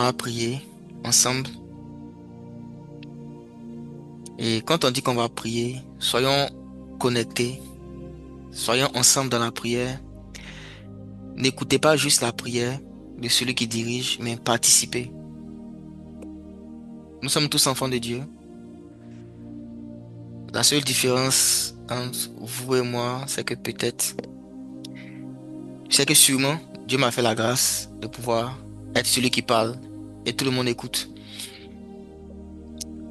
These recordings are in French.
va prier ensemble. Et quand on dit qu'on va prier, soyons connectés, soyons ensemble dans la prière. N'écoutez pas juste la prière de celui qui dirige, mais participez. Nous sommes tous enfants de Dieu. La seule différence entre vous et moi, c'est que sûrement, Dieu m'a fait la grâce de pouvoir être celui qui parle et tout le monde écoute.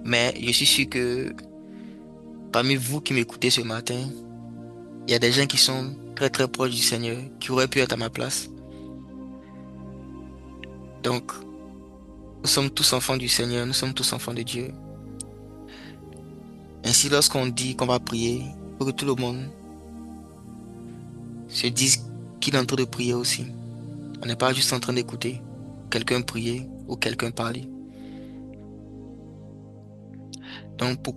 Mais je suis sûr que parmi vous qui m'écoutez ce matin, il y a des gens qui sont très très proches du Seigneur, qui auraient pu être à ma place. Donc, nous sommes tous enfants du Seigneur, nous sommes tous enfants de Dieu. Ainsi, lorsqu'on dit qu'on va prier, il faut que tout le monde se dise qu'il est en train de prier aussi. On n'est pas juste en train d'écouter quelqu'un prier ou quelqu'un parler. Donc, pour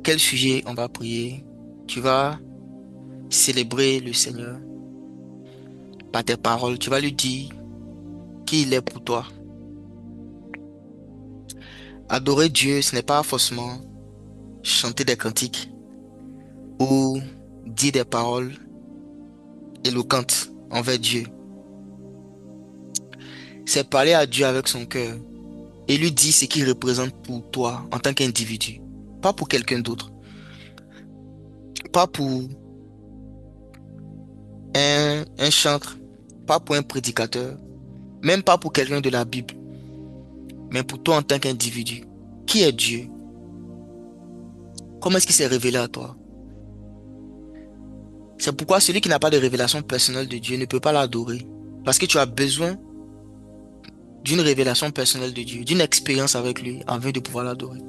quel sujet on va prier? Tu vas célébrer le Seigneur par tes paroles. Tu vas lui dire qui il est pour toi. Adorer Dieu, ce n'est pas forcément chanter des cantiques ou dire des paroles éloquentes envers Dieu. C'est parler à Dieu avec son cœur et lui dire ce qu'il représente pour toi en tant qu'individu, pas pour quelqu'un d'autre, pas pour un chantre, pas pour un prédicateur, même pas pour quelqu'un de la Bible, mais pour toi en tant qu'individu. Qui est Dieu? Comment est-ce qu'il s'est révélé à toi? C'est pourquoi celui qui n'a pas de révélation personnelle de Dieu ne peut pas l'adorer. Parce que tu as besoin d'une révélation personnelle de Dieu, d'une expérience avec lui, afin de pouvoir l'adorer.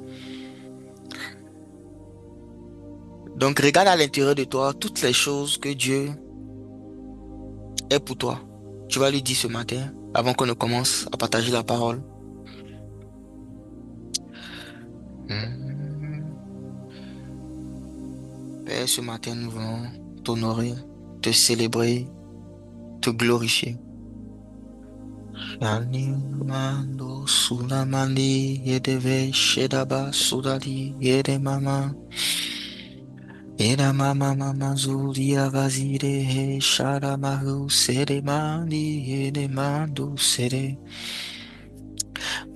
Donc regarde à l'intérieur de toi toutes les choses que Dieu est pour toi. Tu vas lui dire ce matin, avant qu'on ne commence à partager la parole. Hmm. Père, ce matin, nous voulons t'honorer, te célébrer, te glorifier. Animando sulamandi yedeve shedaba sudali yede mama. Eda mama mama zuria vazire he shara mahu sere mandi yede mandu sere.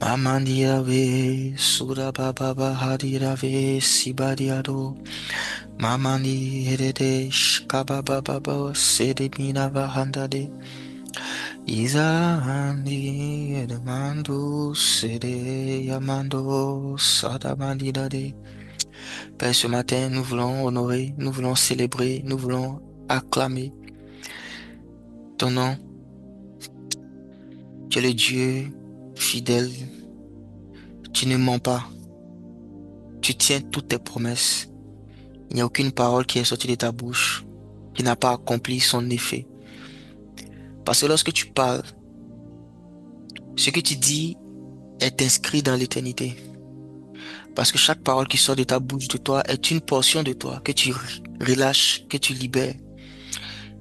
Mamandia ve sura baba bahadira ve sibadiado. Mamani herede shkaba baba baba sere mina vahandade. Izahandi edamando sere yamando sadamandidade. Père, ce matin, nous voulons honorer, nous voulons célébrer, nous voulons acclamer ton nom. Tu es le Dieu fidèle. Tu ne mens pas. Tu tiens toutes tes promesses. Il n'y a aucune parole qui est sortie de ta bouche qui n'a pas accompli son effet. Parce que lorsque tu parles, ce que tu dis est inscrit dans l'éternité. Parce que chaque parole qui sort de ta bouche de toi est une portion de toi que tu relâches, que tu libères.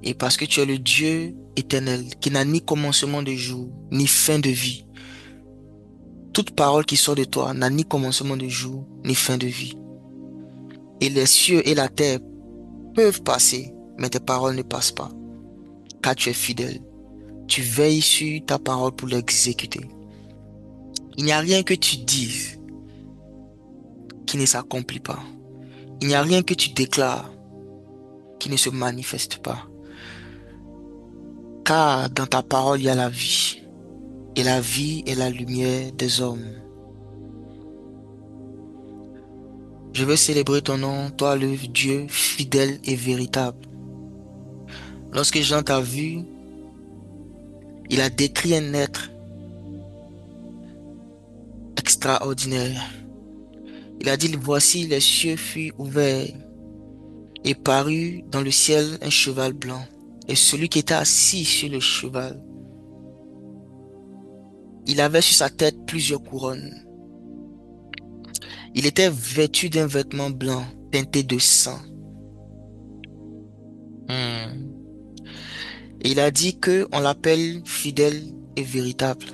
Et parce que tu es le Dieu éternel qui n'a ni commencement de jour, ni fin de vie. Toute parole qui sort de toi n'a ni commencement de jour, ni fin de vie. Et les cieux et la terre peuvent passer, mais tes paroles ne passent pas. Car tu es fidèle. Tu veilles sur ta parole pour l'exécuter. Il n'y a rien que tu dises qui ne s'accomplit pas. Il n'y a rien que tu déclares qui ne se manifeste pas. Car dans ta parole, il y a la vie. Et la vie est la lumière des hommes. Je veux célébrer ton nom, toi le Dieu fidèle et véritable. Lorsque Jean t'a vu, il a décrit un être extraordinaire. Il a dit, voici les cieux furent ouverts et parut dans le ciel un cheval blanc. Et celui qui était assis sur le cheval, il avait sur sa tête plusieurs couronnes. Il était vêtu d'un vêtement blanc teinté de sang. Hmm. Et il a dit que on l'appelle fidèle et véritable.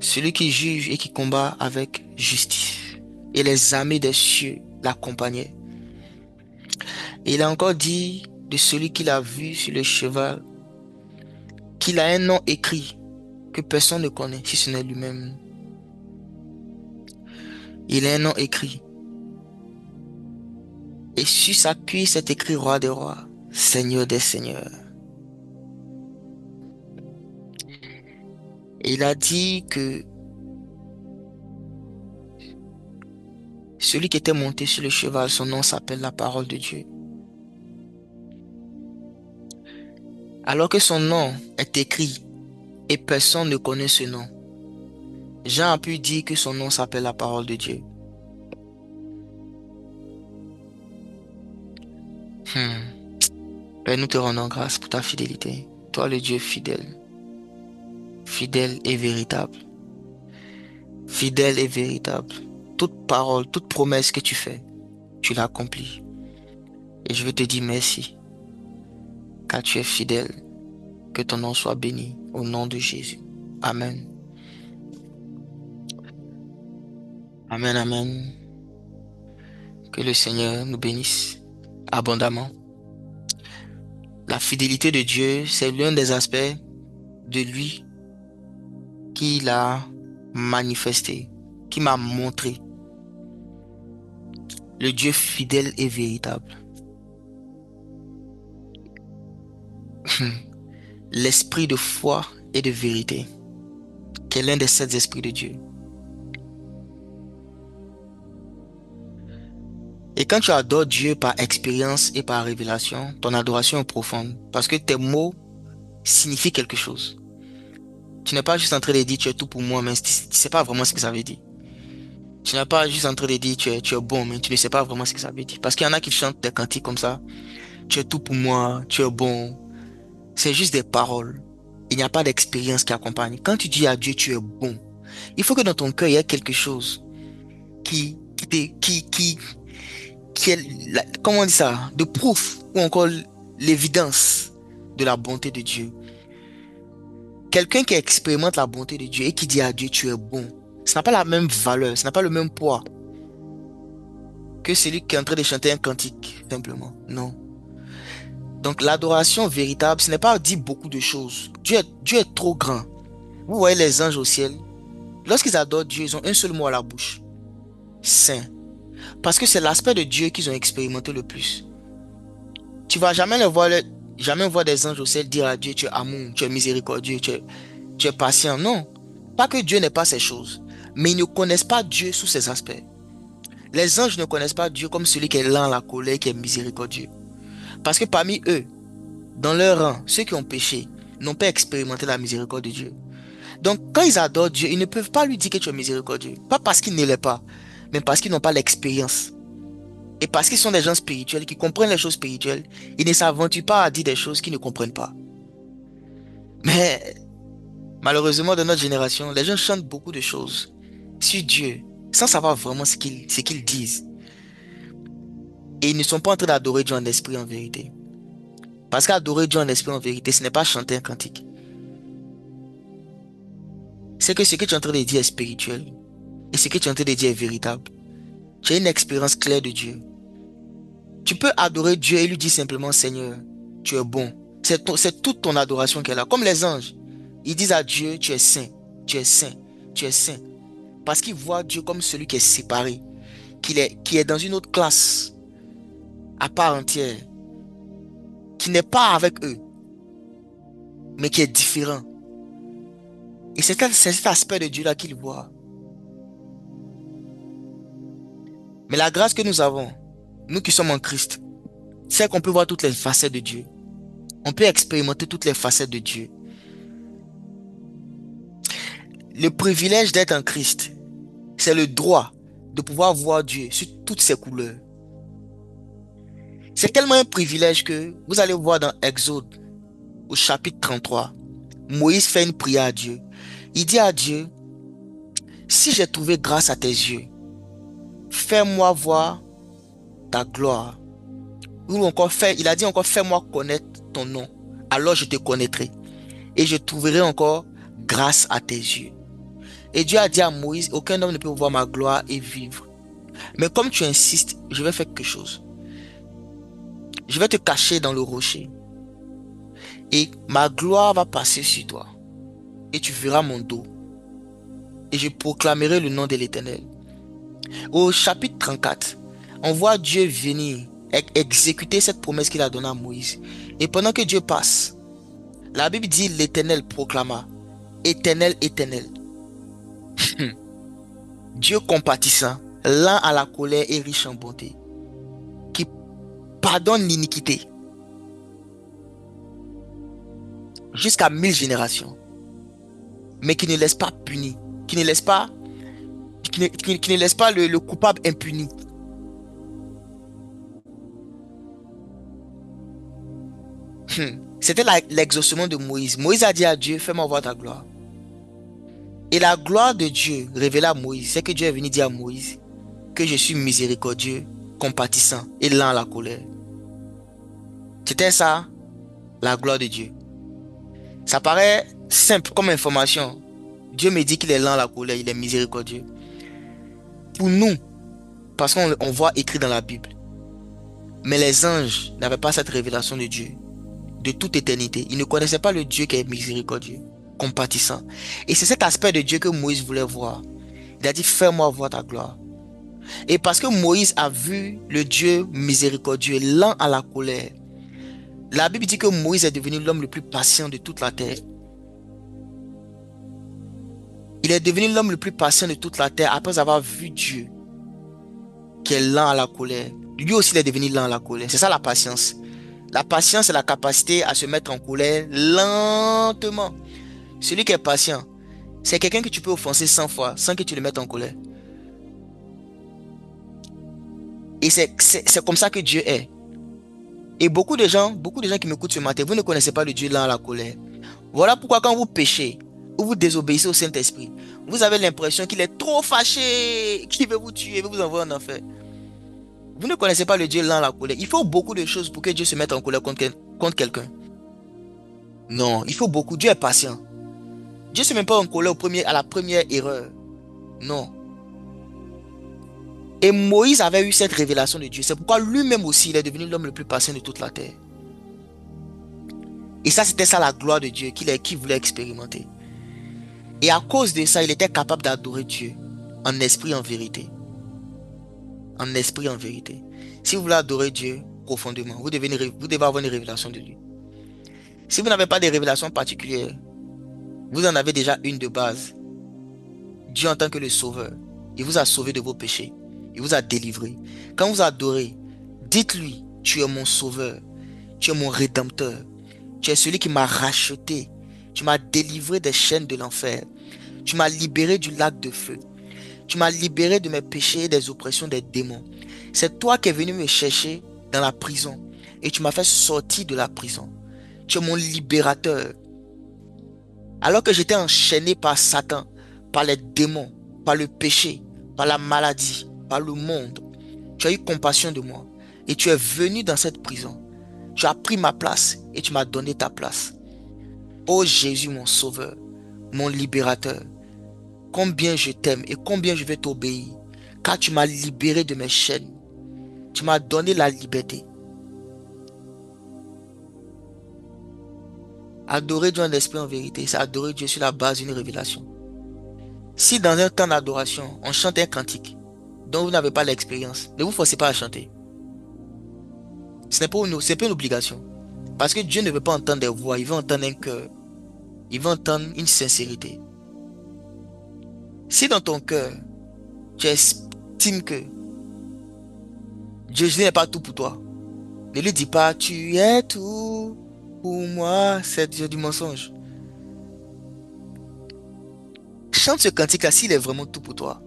celui qui juge et qui combat avec justice. Et les armées des cieux l'accompagnaient. Et il a encore dit de celui qu'il a vu sur le cheval, qu'il a un nom écrit que personne ne connaît, si ce n'est lui-même. Il a un nom écrit. Et sur sa cuisse est écrit Roi des rois, Seigneur des seigneurs. Et il a dit que celui qui était monté sur le cheval, son nom s'appelle la parole de Dieu. Alors que son nom est écrit et personne ne connaît ce nom, Jean a pu dire que son nom s'appelle la parole de Dieu. Père, nous te rendons grâce pour ta fidélité. Toi, le Dieu fidèle, fidèle et véritable. Fidèle et véritable. Toute parole, toute promesse que tu fais, tu l'accomplis. Et je veux te dire merci, car tu es fidèle. Que ton nom soit béni au nom de Jésus. Amen. Amen, amen. Que le Seigneur nous bénisse abondamment. La fidélité de Dieu, c'est l'un des aspects de lui qu'il a manifesté, qui m'a montré. Le Dieu fidèle et véritable. L'esprit de foi et de vérité, qui est l'un des 7 esprits de Dieu. Et quand tu adores Dieu par expérience et par révélation, ton adoration est profonde, parce que tes mots signifient quelque chose. Tu n'es pas juste en train de dire tu es tout pour moi, mais tu ne sais pas vraiment ce que ça veut dire. Tu n'es pas juste en train de dire tu es bon, mais tu ne sais pas vraiment ce que ça veut dire. Parce qu'il y en a qui chantent des cantiques comme ça. Tu es tout pour moi, tu es bon. C'est juste des paroles. Il n'y a pas d'expérience qui accompagne. Quand tu dis à Dieu tu es bon, il faut que dans ton cœur il y ait quelque chose qui est, comment on dit ça, de proof ou encore l'évidence de la bonté de Dieu. Quelqu'un qui expérimente la bonté de Dieu et qui dit à Dieu tu es bon, ça n'a pas la même valeur, ça n'a pas le même poids que celui qui est en train de chanter un cantique, simplement. Non. Donc l'adoration véritable, ce n'est pas dire beaucoup de choses. Dieu est trop grand. Vous voyez les anges au ciel, lorsqu'ils adorent Dieu, ils ont un seul mot à la bouche. Saint. Parce que c'est l'aspect de Dieu qu'ils ont expérimenté le plus. Tu vas jamais jamais voir des anges au ciel dire à Dieu, tu es amour, tu es miséricordieux, tu es patient. Non. Pas que Dieu n'ait pas ces choses. Mais ils ne connaissent pas Dieu sous ces aspects. Les anges ne connaissent pas Dieu comme celui qui est lent à la colère, qui est miséricordieux. Parce que parmi eux, dans leur rang, ceux qui ont péché n'ont pas expérimenté la miséricorde de Dieu. Donc, quand ils adorent Dieu, ils ne peuvent pas lui dire que tu es miséricordieux. Pas parce qu'il ne l'est pas, mais parce qu'ils n'ont pas l'expérience. Et parce qu'ils sont des gens spirituels qui comprennent les choses spirituelles, ils ne s'aventurent pas à dire des choses qu'ils ne comprennent pas. Mais malheureusement, dans notre génération, les gens chantent beaucoup de choses sur Dieu sans savoir vraiment ce qu'ils disent. Et ils ne sont pas en train d'adorer Dieu en esprit en vérité. Parce qu'adorer Dieu en esprit en vérité, ce n'est pas chanter un cantique. C'est que ce que tu es en train de dire est spirituel. Et ce que tu es en train de dire est véritable. Tu as une expérience claire de Dieu. Tu peux adorer Dieu et lui dire simplement, Seigneur, tu es bon. C'est toute ton adoration qui est là. Comme les anges. Ils disent à Dieu, tu es saint, tu es saint, tu es saint. Parce qu'ils voient Dieu comme celui qui est séparé. Qui est dans une autre classe. À part entière. Qui n'est pas avec eux. Mais qui est différent. Et c'est cet aspect de Dieu-là qu'ils voient. Mais la grâce que nous avons, nous qui sommes en Christ, c'est qu'on peut voir toutes les facettes de Dieu. On peut expérimenter toutes les facettes de Dieu. Le privilège d'être en Christ, c'est le droit de pouvoir voir Dieu sur toutes ses couleurs. C'est tellement un privilège que vous allez voir dans Exode, au chapitre 33, Moïse fait une prière à Dieu. Il dit à Dieu, si j'ai trouvé grâce à tes yeux, fais-moi voir ta gloire. Ou encore, il a dit encore, fais-moi connaître ton nom. Alors je te connaîtrai. Et je trouverai encore grâce à tes yeux. Et Dieu a dit à Moïse, aucun homme ne peut voir ma gloire et vivre. Mais comme tu insistes, je vais faire quelque chose. Je vais te cacher dans le rocher. Et ma gloire va passer sur toi. Et tu verras mon dos. Et je proclamerai le nom de l'Éternel. Au chapitre 34, on voit Dieu venir exécuter cette promesse qu'il a donnée à Moïse. Et pendant que Dieu passe, la Bible dit l'Éternel proclama, Éternel, Éternel. Dieu compatissant, lent à la colère et riche en bonté, qui pardonne l'iniquité jusqu'à 1000 générations, mais qui ne laisse pas puni, qui ne laisse pas, qui ne laisse pas le coupable impuni. C'était l'exaucement de Moïse. Moïse a dit à Dieu, fais-moi voir ta gloire. Et la gloire de Dieu révélée à Moïse, c'est que Dieu est venu dire à Moïse que je suis miséricordieux, compatissant et lent à la colère. C'était ça, la gloire de Dieu. Ça paraît simple comme information. Dieu me dit qu'il est lent à la colère, il est miséricordieux. Pour nous, parce qu'on voit écrit dans la Bible. Mais les anges n'avaient pas cette révélation de Dieu de toute éternité. Ils ne connaissaient pas le Dieu qui est miséricordieux, compatissant. Et c'est cet aspect de Dieu que Moïse voulait voir. Il a dit, fais-moi voir ta gloire. Et parce que Moïse a vu le Dieu miséricordieux, lent à la colère, la Bible dit que Moïse est devenu l'homme le plus patient de toute la terre. Il est devenu l'homme le plus patient de toute la terre après avoir vu Dieu qui est lent à la colère. Lui aussi, il est devenu lent à la colère. C'est ça la patience. La patience, c'est la capacité à se mettre en colère lentement. Celui qui est patient, c'est quelqu'un que tu peux offenser 100 fois sans que tu le mettes en colère. Et c'est comme ça que Dieu est. Et beaucoup de gens qui m'écoutent ce matin, vous ne connaissez pas le Dieu lent à la colère. Voilà pourquoi quand vous péchez ou vous désobéissez au Saint-Esprit, vous avez l'impression qu'il est trop fâché, qu'il veut vous tuer, il veut vous envoyer en enfer. Vous ne connaissez pas le Dieu lent à la colère. Il faut beaucoup de choses pour que Dieu se mette en colère contre quelqu'un. Non, il faut beaucoup. Dieu est patient. Dieu ne se met pas en colère à la première erreur. Non. Et Moïse avait eu cette révélation de Dieu. C'est pourquoi lui-même aussi, il est devenu l'homme le plus patient de toute la terre. Et ça, c'était ça la gloire de Dieu qu'il voulait expérimenter. Et à cause de ça, il était capable d'adorer Dieu en esprit, en vérité. En esprit, en vérité. Si vous voulez adorer Dieu profondément, vous devez avoir une révélation de lui. Si vous n'avez pas de révélation particulière, vous en avez déjà une de base. Dieu en tant que le sauveur, il vous a sauvé de vos péchés. Il vous a délivré. Quand vous adorez, dites-lui, tu es mon sauveur, tu es mon rédempteur, tu es celui qui m'a racheté, tu m'as délivré des chaînes de l'enfer, tu m'as libéré du lac de feu, tu m'as libéré de mes péchés et des oppressions des démons. C'est toi qui es venu me chercher dans la prison et tu m'as fait sortir de la prison. Tu es mon libérateur. Alors que j'étais enchaîné par Satan, par les démons, par le péché, par la maladie, par le monde, tu as eu compassion de moi et tu es venu dans cette prison. Tu as pris ma place et tu m'as donné ta place. Ô Jésus, mon sauveur, mon libérateur, combien je t'aime et combien je vais t'obéir, car tu m'as libéré de mes chaînes. Tu m'as donné la liberté. Adorer Dieu en esprit en vérité, c'est adorer Dieu sur la base d'une révélation. Si dans un temps d'adoration, on chante un cantique dont vous n'avez pas l'expérience, ne vous forcez pas à chanter. Ce n'est pas une obligation. Parce que Dieu ne veut pas entendre des voix, il veut entendre un cœur. Il veut entendre une sincérité. Si dans ton cœur, tu estimes que Dieu n'est pas tout pour toi, ne lui dis pas, tu es tout pour moi, c'est du mensonge. Chante ce cantique-là s'il est vraiment tout pour toi.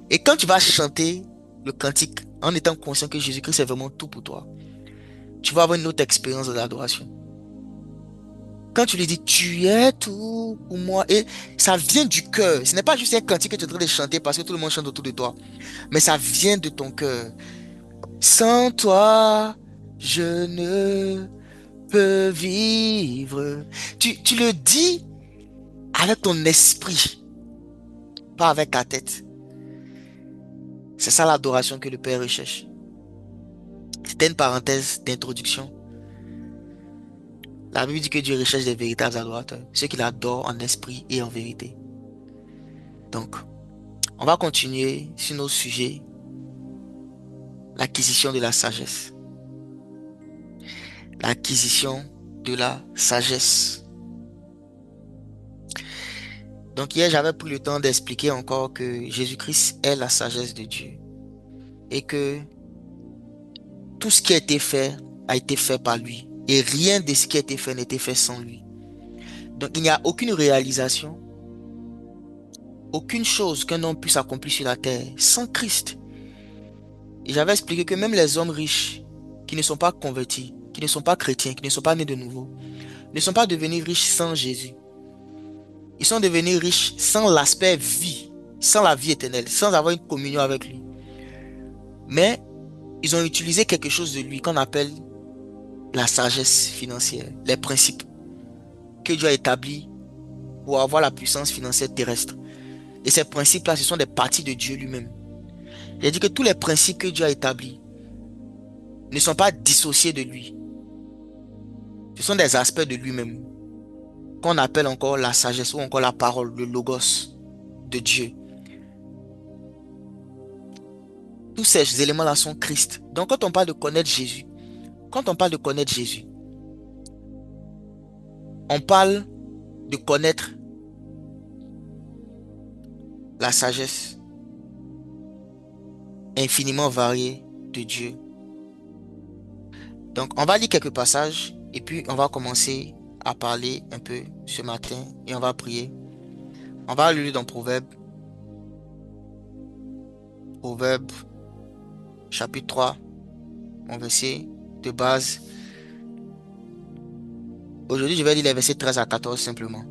Et quand tu vas chanter le cantique en étant conscient que Jésus-Christ est vraiment tout pour toi, tu vas avoir une autre expérience de l'adoration. Quand tu lui dis, tu es tout pour moi, et ça vient du cœur. Ce n'est pas juste un cantique que tu es en train de chanter parce que tout le monde chante autour de toi, mais ça vient de ton cœur. Sans toi, je ne peux vivre. Tu le dis avec ton esprit. pas avec ta tête. C'est ça l'adoration que le Père recherche. C'était une parenthèse d'introduction. La Bible dit que Dieu recherche des véritables adorateurs, ceux qui l'adorent en esprit et en vérité. Donc, on va continuer sur nos sujets, l'acquisition de la sagesse. L'acquisition de la sagesse. Donc hier, j'avais pris le temps d'expliquer encore que Jésus-Christ est la sagesse de Dieu et que tout ce qui a été fait par lui et rien de ce qui a été fait n'était fait sans lui. Donc il n'y a aucune réalisation, aucune chose qu'un homme puisse accomplir sur la terre sans Christ. Et j'avais expliqué que même les hommes riches qui ne sont pas convertis, qui ne sont pas chrétiens, qui ne sont pas nés de nouveau, ne sont pas devenus riches sans Jésus. Ils sont devenus riches sans l'aspect vie, sans la vie éternelle, sans avoir une communion avec lui. Mais ils ont utilisé quelque chose de lui qu'on appelle la sagesse financière, les principes que Dieu a établis pour avoir la puissance financière terrestre. Et ces principes-là, ce sont des parties de Dieu lui-même. J'ai dit que tous les principes que Dieu a établis ne sont pas dissociés de lui. Ce sont des aspects de lui-même qu'on appelle encore la sagesse ou encore la parole, le logos de Dieu. Tous ces éléments-là sont Christ. Donc quand on parle de connaître Jésus, quand on parle de connaître Jésus, on parle de connaître la sagesse infiniment variée de Dieu. Donc on va lire quelques passages et puis on va commencer à parler un peu ce matin et on va prier. On va lire dans Proverbe chapitre 3, mon verset de base. Aujourd'hui, je vais lire les versets 13 à 14 simplement.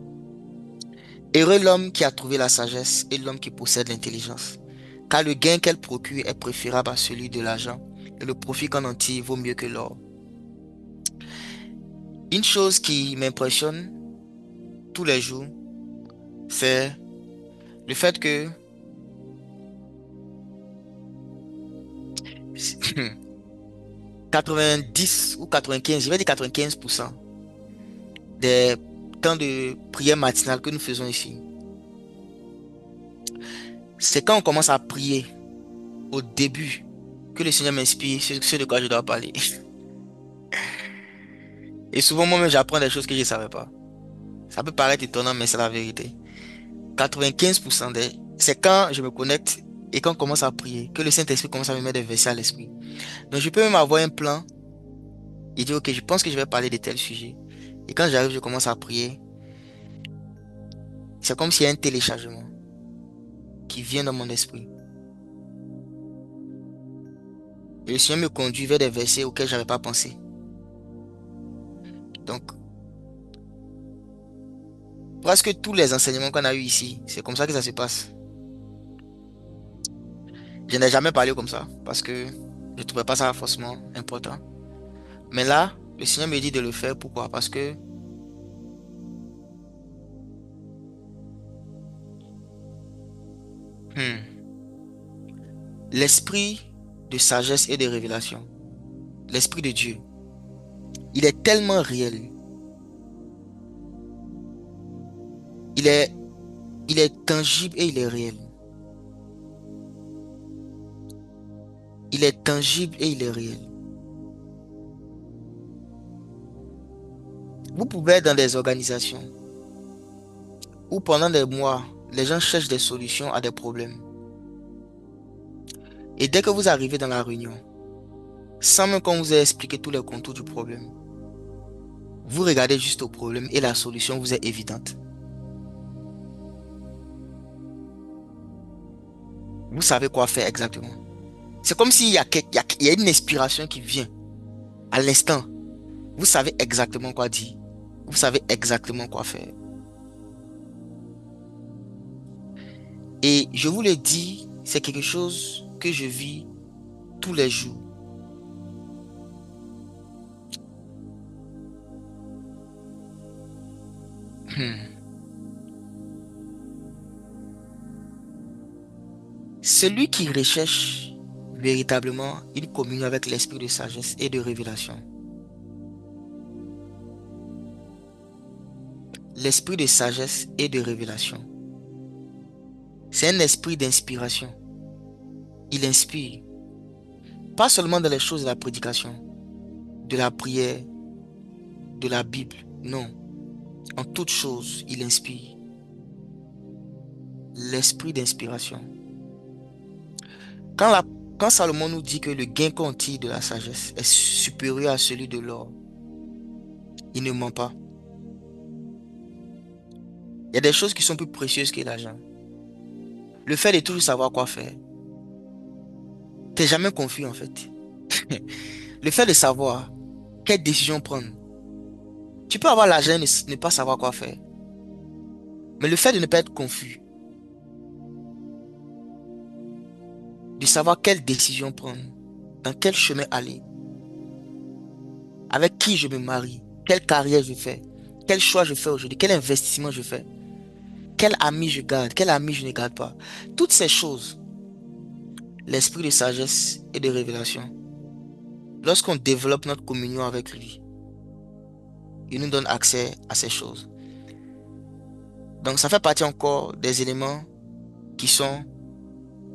Heureux l'homme qui a trouvé la sagesse et l'homme qui possède l'intelligence. Car le gain qu'elle procure est préférable à celui de l'argent et le profit qu'on en tire vaut mieux que l'or. Une chose qui m'impressionne tous les jours, c'est le fait que 90 ou 95, je vais dire 95% des temps de prière matinale que nous faisons ici, c'est quand on commence à prier au début que le Seigneur m'inspire ce de quoi je dois parler. Et souvent, moi-même, j'apprends des choses que je ne savais pas. Ça peut paraître étonnant, mais c'est la vérité. 95% c'est quand je me connecte et quand on commence à prier que le Saint-Esprit commence à me mettre des versets à l'esprit. Donc, je peux même avoir un plan et dire, OK, je pense que je vais parler de tel sujet. Et quand j'arrive, je commence à prier. C'est comme s'il y a un téléchargement qui vient dans mon esprit. Et le Seigneur me conduit vers des versets auxquels je n'avais pas pensé. Donc, presque tous les enseignements qu'on a eu ici, c'est comme ça que ça se passe. Je n'ai jamais parlé comme ça parce que je ne trouvais pas ça forcément important. Mais là, le Seigneur me dit de le faire. Pourquoi? Parce que hmm, l'esprit de sagesse et de révélation, l'esprit de Dieu, il est tellement réel. Il est, il est tangible et il est réel. Il est tangible et il est réel. Vous pouvez être dans des organisations où pendant des mois, les gens cherchent des solutions à des problèmes. Et dès que vous arrivez dans la réunion, sans même qu'on vous ait expliqué tous les contours du problème, vous regardez juste au problème et la solution vous est évidente. Vous savez quoi faire exactement. C'est comme s'il y a, il y a une inspiration qui vient à l'instant. Vous savez exactement quoi dire. Vous savez exactement quoi faire. Et je vous le dis, c'est quelque chose que je vis tous les jours. Hmm. celui qui recherche véritablement une communion avec l'esprit de sagesse et de révélation. L'esprit de sagesse et de révélation. C'est un esprit d'inspiration. Il inspire. Pas seulement dans les choses de la prédication, de la prière, de la Bible. Non. En toutes choses, il inspire. L'esprit d'inspiration. Quand Salomon nous dit que le gain qu'on tire de la sagesse est supérieur à celui de l'or, il ne ment pas. Il y a des choses qui sont plus précieuses que l'argent. Le fait de toujours savoir quoi faire. T'es jamais confus en fait. Le fait de savoir quelle décision prendre. Tu peux avoir l'argent et ne pas savoir quoi faire. Mais le fait de ne pas être confus, de savoir quelle décision prendre, dans quel chemin aller, avec qui je me marie, quelle carrière je fais, quel choix je fais aujourd'hui, quel investissement je fais, quel ami je garde, quel ami je ne garde pas. Toutes ces choses, l'esprit de sagesse et de révélation, lorsqu'on développe notre communion avec lui, il nous donne accès à ces choses. Donc ça fait partie encore des éléments qui sont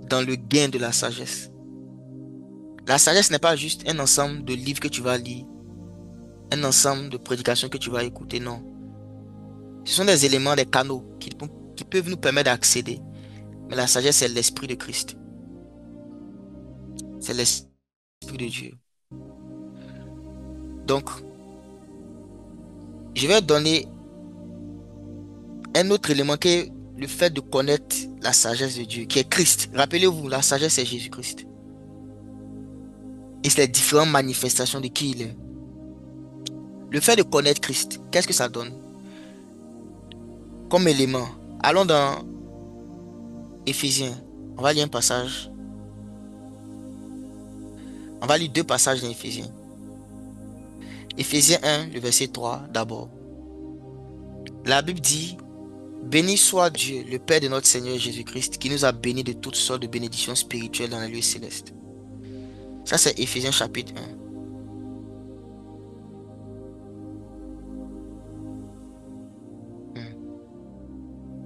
dans le gain de la sagesse. La sagesse n'est pas juste un ensemble de livres que tu vas lire, un ensemble de prédications que tu vas écouter, non. Ce sont des éléments, des canaux qui peuvent nous permettre d'accéder. Mais la sagesse, c'est l'esprit de Christ. C'est l'esprit de Dieu. Donc, je vais donner un autre élément qui est le fait de connaître la sagesse de Dieu, qui est Christ. Rappelez-vous, la sagesse, c'est Jésus-Christ. Et c'est les différentes manifestations de qui il est. Le fait de connaître Christ, qu'est-ce que ça donne comme élément? Allons dans Éphésiens. On va lire un passage. On va lire deux passages dans Éphésiens. Éphésiens 1, le verset 3 d'abord. La Bible dit: béni soit Dieu, le Père de notre Seigneur Jésus-Christ, qui nous a bénis de toutes sortes de bénédictions spirituelles dans les lieux célestes. Ça, c'est Éphésiens chapitre 1.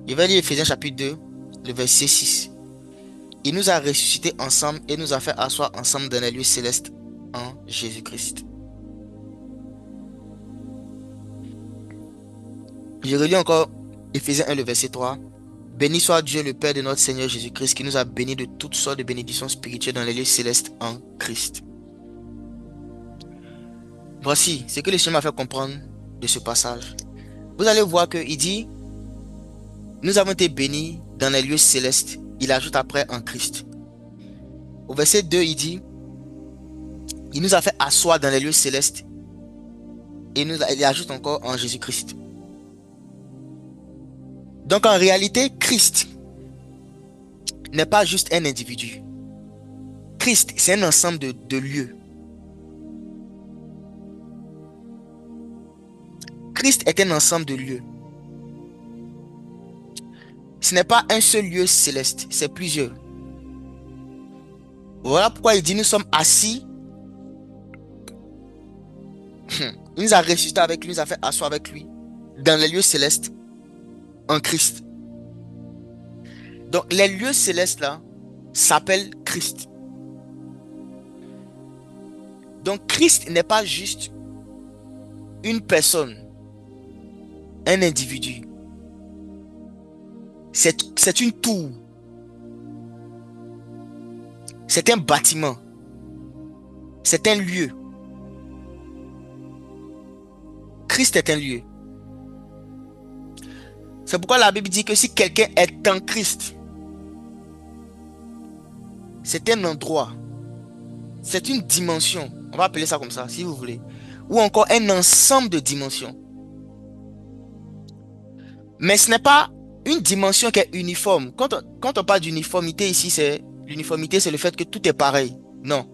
Je vais lire Éphésiens chapitre 2, le verset 6. Il nous a ressuscités ensemble et nous a fait asseoir ensemble dans les lieux célestes en Jésus-Christ. Je relis encore Éphésiens 1, le verset 3. Béni soit Dieu, le Père de notre Seigneur Jésus-Christ, qui nous a bénis de toutes sortes de bénédictions spirituelles dans les lieux célestes en Christ. Voici ce que le Seigneur m'a fait comprendre de ce passage. Vous allez voir qu'il dit: nous avons été bénis dans les lieux célestes. Il ajoute après en Christ. Au verset 2, il dit: il nous a fait asseoir dans les lieux célestes. Et il ajoute encore en Jésus-Christ. Donc en réalité, Christ n'est pas juste un individu. Christ, c'est un ensemble de lieux. Christ est un ensemble de lieux. Ce n'est pas un seul lieu céleste, c'est plusieurs. Voilà pourquoi il dit: nous sommes assis. Il nous a ressuscités avec lui, il nous a fait asseoir avec lui dans les lieux célestes en Christ. Donc les lieux célestes là s'appellent Christ. Donc Christ n'est pas juste une personne, un individu. C'est une tour. C'est un bâtiment. C'est un lieu. Christ est un lieu. C'est pourquoi la Bible dit que si quelqu'un est en Christ, c'est un endroit. C'est une dimension. On va appeler ça comme ça, si vous voulez. Ou encore un ensemble de dimensions. Mais ce n'est pas une dimension qui est uniforme. Quand on parle d'uniformité ici, l'uniformité, c'est le fait que tout est pareil. Non.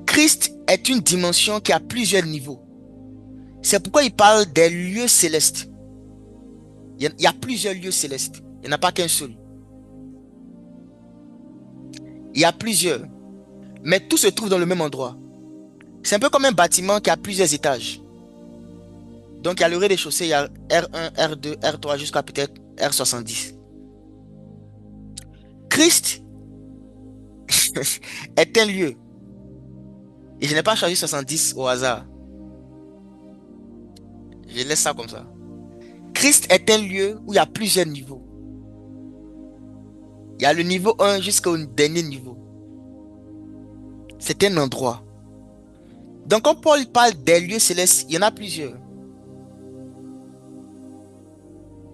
Christ est une dimension qui a plusieurs niveaux. C'est pourquoi il parle des lieux célestes. Il y a plusieurs lieux célestes. Il n'y en a pas qu'un seul. Il y a plusieurs, mais tout se trouve dans le même endroit. C'est un peu comme un bâtiment qui a plusieurs étages. Donc, il y a le rez-de-chaussée, il y a R1, R2, R3 jusqu'à peut-être R70. Christ est un lieu. Et je n'ai pas choisi 70 au hasard. Je laisse ça comme ça. Christ est un lieu où il y a plusieurs niveaux. Il y a le niveau 1 jusqu'au dernier niveau. C'est un endroit. Donc, quand Paul parle des lieux célestes, il y en a plusieurs.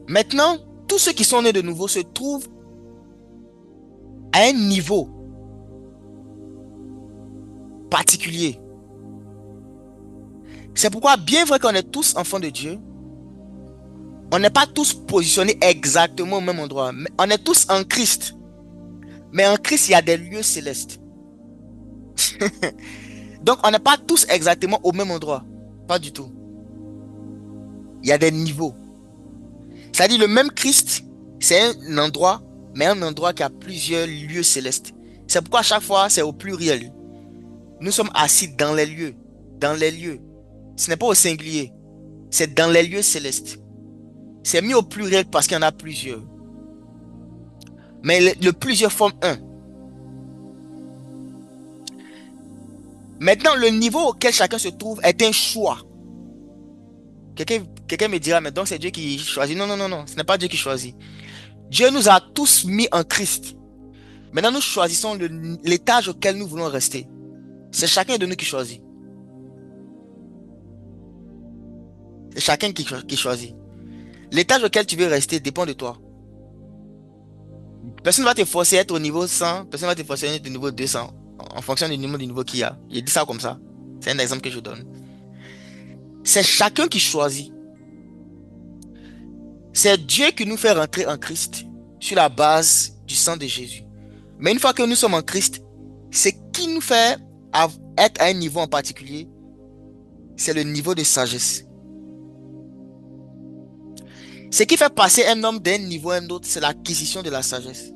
Maintenant, tous ceux qui sont nés de nouveau se trouvent à un niveau particulier. C'est pourquoi, bien vrai qu'on est tous enfants de Dieu, on n'est pas tous positionnés exactement au même endroit. On est tous en Christ. Mais en Christ, il y a des lieux célestes. Donc, on n'est pas tous exactement au même endroit. Pas du tout. Il y a des niveaux. C'est-à-dire, le même Christ, c'est un endroit, mais un endroit qui a plusieurs lieux célestes. C'est pourquoi à chaque fois, c'est au pluriel. Nous sommes assis dans les lieux. Dans les lieux. Ce n'est pas au singulier. C'est dans les lieux célestes. C'est mis au pluriel parce qu'il y en a plusieurs. Mais le plusieurs forme un. Maintenant, le niveau auquel chacun se trouve est un choix. Quelqu'un me dira, mais donc c'est Dieu qui choisit. Non, non, non, non. Ce n'est pas Dieu qui choisit. Dieu nous a tous mis en Christ. Maintenant, nous choisissons l'étage auquel nous voulons rester. C'est chacun de nous qui choisit. C'est chacun qui choisit. L'étage auquel tu veux rester dépend de toi. Personne ne va te forcer à être au niveau 100. Personne ne va te forcer à être au niveau 200. En fonction du niveau qu'il y a. J'ai dit ça comme ça. C'est un exemple que je donne. C'est chacun qui choisit. C'est Dieu qui nous fait rentrer en Christ sur la base du sang de Jésus. Mais une fois que nous sommes en Christ, ce qui nous fait être à un niveau en particulier, c'est le niveau de sagesse. Ce qui fait passer un homme d'un niveau à un autre, c'est l'acquisition de la sagesse.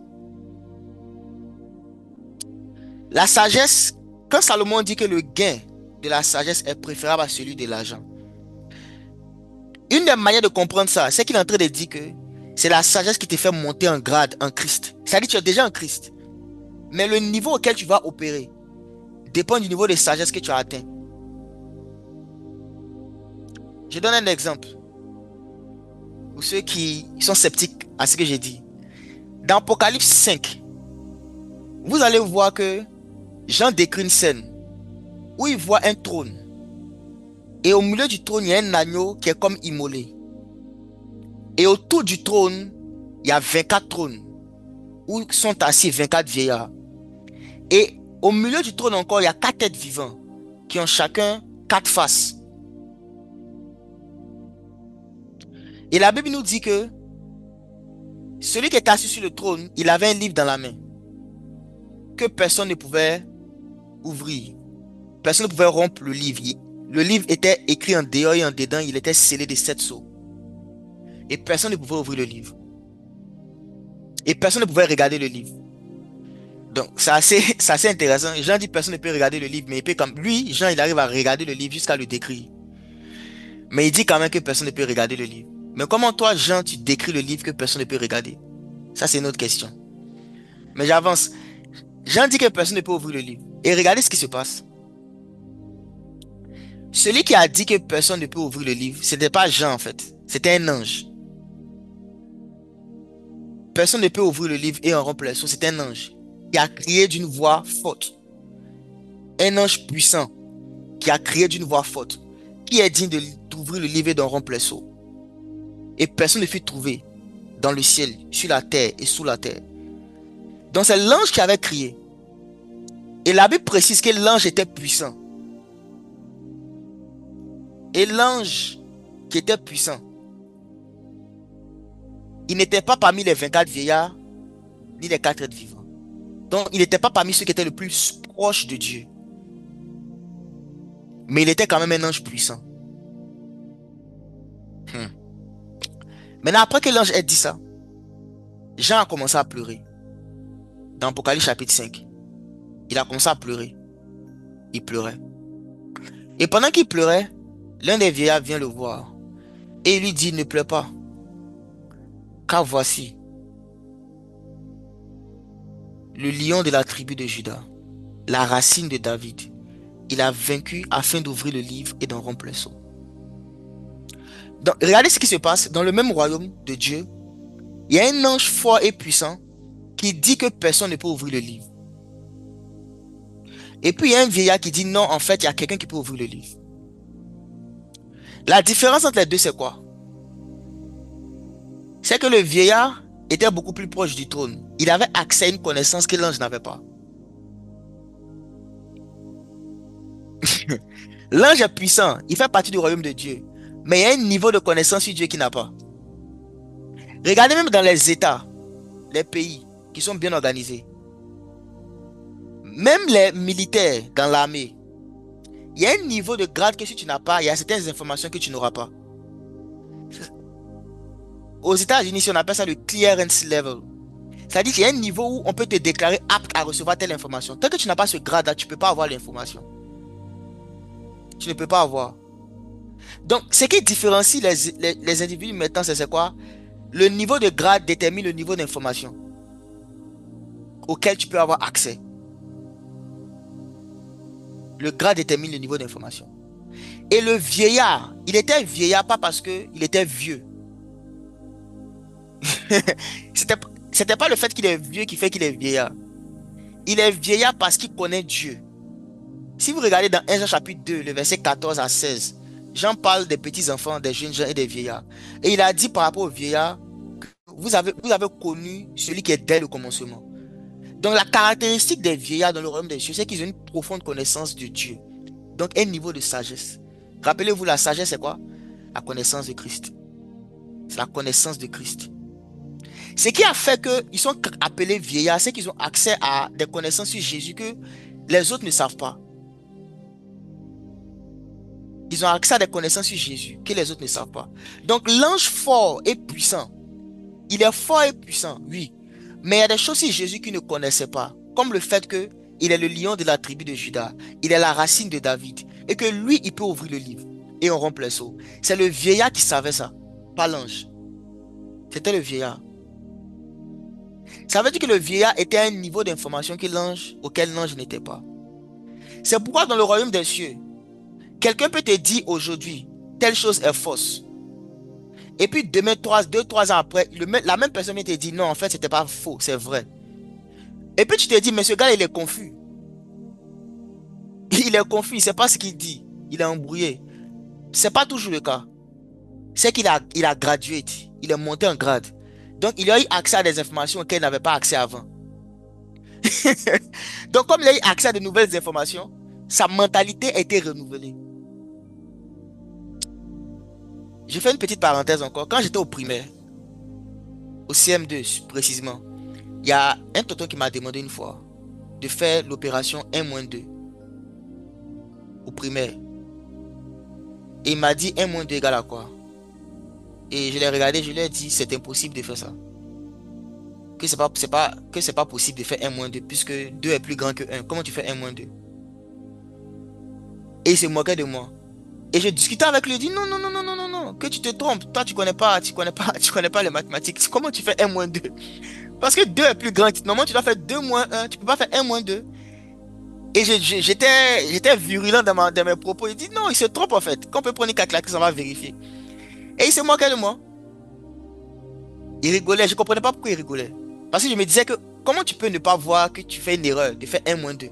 La sagesse, quand Salomon dit que le gain de la sagesse est préférable à celui de l'argent, une des manières de comprendre ça, c'est qu'il est en train de dire que c'est la sagesse qui te fait monter en grade en Christ. C'est-à-dire que tu es déjà en Christ. Mais le niveau auquel tu vas opérer dépend du niveau de sagesse que tu as atteint. Je donne un exemple. Pour ceux qui sont sceptiques à ce que j'ai dit. Dans Apocalypse 5, vous allez voir que Jean décrit une scène où il voit un trône. Et au milieu du trône, il y a un agneau qui est comme immolé. Et autour du trône, il y a 24 trônes où sont assis 24 vieillards. Et au milieu du trône encore, il y a 4 êtres vivants qui ont chacun 4 faces. Et la Bible nous dit que celui qui est assis sur le trône, il avait un livre dans la main que personne ne pouvait ouvrir. Personne ne pouvait rompre le livre. Le livre était écrit en dehors et en dedans, il était scellé de 7 sceaux. Et personne ne pouvait ouvrir le livre. Et personne ne pouvait regarder le livre. Donc, c'est assez intéressant. Jean dit personne ne peut regarder le livre, mais il peut comme lui, Jean, il arrive à regarder le livre jusqu'à le décrire. Mais il dit quand même que personne ne peut regarder le livre. Mais comment toi, Jean, tu décris le livre que personne ne peut regarder? Ça, c'est une autre question. Mais j'avance. Jean dit que personne ne peut ouvrir le livre. Et regardez ce qui se passe. Celui qui a dit que personne ne peut ouvrir le livre, ce n'était pas Jean en fait. C'était un ange. Personne ne peut ouvrir le livre et en rompre les sceaux. C'est un ange qui a crié d'une voix forte. Un ange puissant qui a crié d'une voix forte. Qui est digne d'ouvrir le livre et d'en rompre les sceaux. Et personne ne fut trouvé dans le ciel, sur la terre et sous la terre. Donc c'est l'ange qui avait crié. Et la Bible précise que l'ange était puissant. Et l'ange qui était puissant, il n'était pas parmi les 24 vieillards, ni les 4 êtres vivants. Donc il n'était pas parmi ceux qui étaient le plus proches de Dieu. Mais il était quand même un ange puissant. Maintenant, après que l'ange ait dit ça, Jean a commencé à pleurer. Dans Apocalypse chapitre 5. Il a commencé à pleurer. Il pleurait. Et pendant qu'il pleurait, l'un des vieillards vient le voir. Et il lui dit, ne pleure pas, car voici le lion de la tribu de Juda, la racine de David. Il a vaincu afin d'ouvrir le livre et d'en rompre les sceaux. Donc, regardez ce qui se passe dans le même royaume de Dieu. Il y a un ange fort et puissant qui dit que personne ne peut ouvrir le livre. Et puis il y a un vieillard qui dit non, en fait, il y a quelqu'un qui peut ouvrir le livre. La différence entre les deux, c'est quoi? C'est que le vieillard était beaucoup plus proche du trône. Il avait accès à une connaissance que l'ange n'avait pas. L'ange est puissant, il fait partie du royaume de Dieu. Mais il y a un niveau de connaissance sur Dieu qu'il n'a pas. Regardez même dans les États, les pays qui sont bien organisés. Même les militaires dans l'armée, il y a un niveau de grade que si tu n'as pas, il y a certaines informations que tu n'auras pas. Aux États-Unis, on appelle ça le clearance level. C'est-à-dire qu'il y a un niveau où on peut te déclarer apte à recevoir telle information. Tant que tu n'as pas ce grade-là, tu ne peux pas avoir l'information. Tu ne peux pas avoir. Donc, ce qui différencie les individus maintenant, c'est quoi? Le niveau de grade détermine le niveau d'information auquel tu peux avoir accès. Le grade détermine le niveau d'information. Et le vieillard, il était vieillard pas parce qu'il était vieux. C'était pas le fait qu'il est vieux qui fait qu'il est vieillard. Il est vieillard parce qu'il connaît Dieu. Si vous regardez dans 1 Jean chapitre 2, le verset 14 à 16, Jean parle des petits-enfants, des jeunes gens et des vieillards. Et il a dit par rapport aux vieillards, vous avez connu celui qui est dès le commencement. Donc la caractéristique des vieillards dans le royaume des cieux, c'est qu'ils ont une profonde connaissance de Dieu. Donc un niveau de sagesse. Rappelez-vous, la sagesse, c'est quoi? La connaissance de Christ. C'est la connaissance de Christ. Ce qui a fait qu'ils sont appelés vieillards, c'est qu'ils ont accès à des connaissances sur Jésus que les autres ne savent pas. Ils ont accès à des connaissances sur Jésus que les autres ne savent pas. Donc l'ange fort et puissant, il est fort et puissant, oui. Mais il y a des choses sur Jésus qu'ils ne connaissaient pas. Comme le fait qu'il est le lion de la tribu de Juda. Il est la racine de David. Et que lui, il peut ouvrir le livre. Et on rompt les sceaux. C'est le vieillard qui savait ça. Pas l'ange. C'était le vieillard. Ça veut dire que le vieillard était à un niveau d'information auquel l'ange n'était pas. C'est pourquoi dans le royaume des cieux, quelqu'un peut te dire aujourd'hui, telle chose est fausse. Et puis demain, 2, 3 ans après, la même personne vient te dire, non, en fait, c'était pas faux, c'est vrai. Et puis tu te dis, mais ce gars, il est confus. Il est confus, il ne sait pas ce qu'il dit. Il est embrouillé. Ce n'est pas toujours le cas. C'est il a gradué, il est monté en grade. Donc, il a eu accès à des informations auxquelles il n'avait pas accès avant. Donc, comme il a eu accès à de nouvelles informations, sa mentalité a été renouvelée. Je fais une petite parenthèse encore. Quand j'étais au primaire, au CM2 précisément, il y a un tonton qui m'a demandé une fois de faire l'opération 1-2 au primaire. Et il m'a dit 1-2 égale à quoi? Et je l'ai regardé, je lui ai dit c'est impossible de faire ça. Que c'est pas possible de faire 1-2 puisque 2 est plus grand que 1. Comment tu fais 1-2? Et il se moquait de moi. Et je discutais avec lui, il dit non, non, non, non, non, non, non, que tu te trompes. Toi, tu connais pas, tu connais pas les mathématiques. Comment tu fais 1-2? Parce que 2 est plus grand. Normalement, tu dois faire 2-1. Tu peux pas faire 1-2. Et j'étais virulent dans mes propos. Il dit non, il se trompe en fait. Qu'on peut prendre une calculatrice, on va vérifier. Et il se moquait de moi. Il rigolait. Je ne comprenais pas pourquoi il rigolait. Parce que je me disais que comment tu peux ne pas voir que tu fais une erreur de faire 1-2?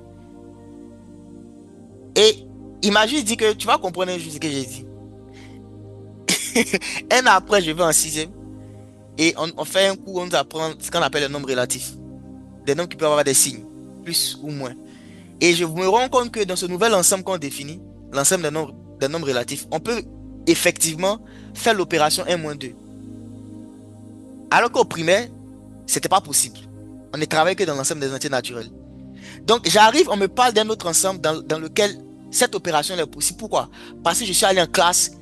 Et il m'a juste dit que tu vas comprendre un jour ce que j'ai dit. Un an après, je vais en sixième. Et on fait un cours, on nous apprend ce qu'on appelle les nombres relatifs. Des nombres qui peuvent avoir des signes, plus ou moins. Et je me rends compte que dans ce nouvel ensemble qu'on définit, l'ensemble des nombres relatifs, on peut effectivement faire l'opération 1-2. Alors qu'au primaire, c'était pas possible. On ne travaille que dans l'ensemble des entiers naturels. Donc j'arrive, on me parle d'un autre ensemble dans lequel cette opération est possible. Pourquoi? Parce que je suis allé en classe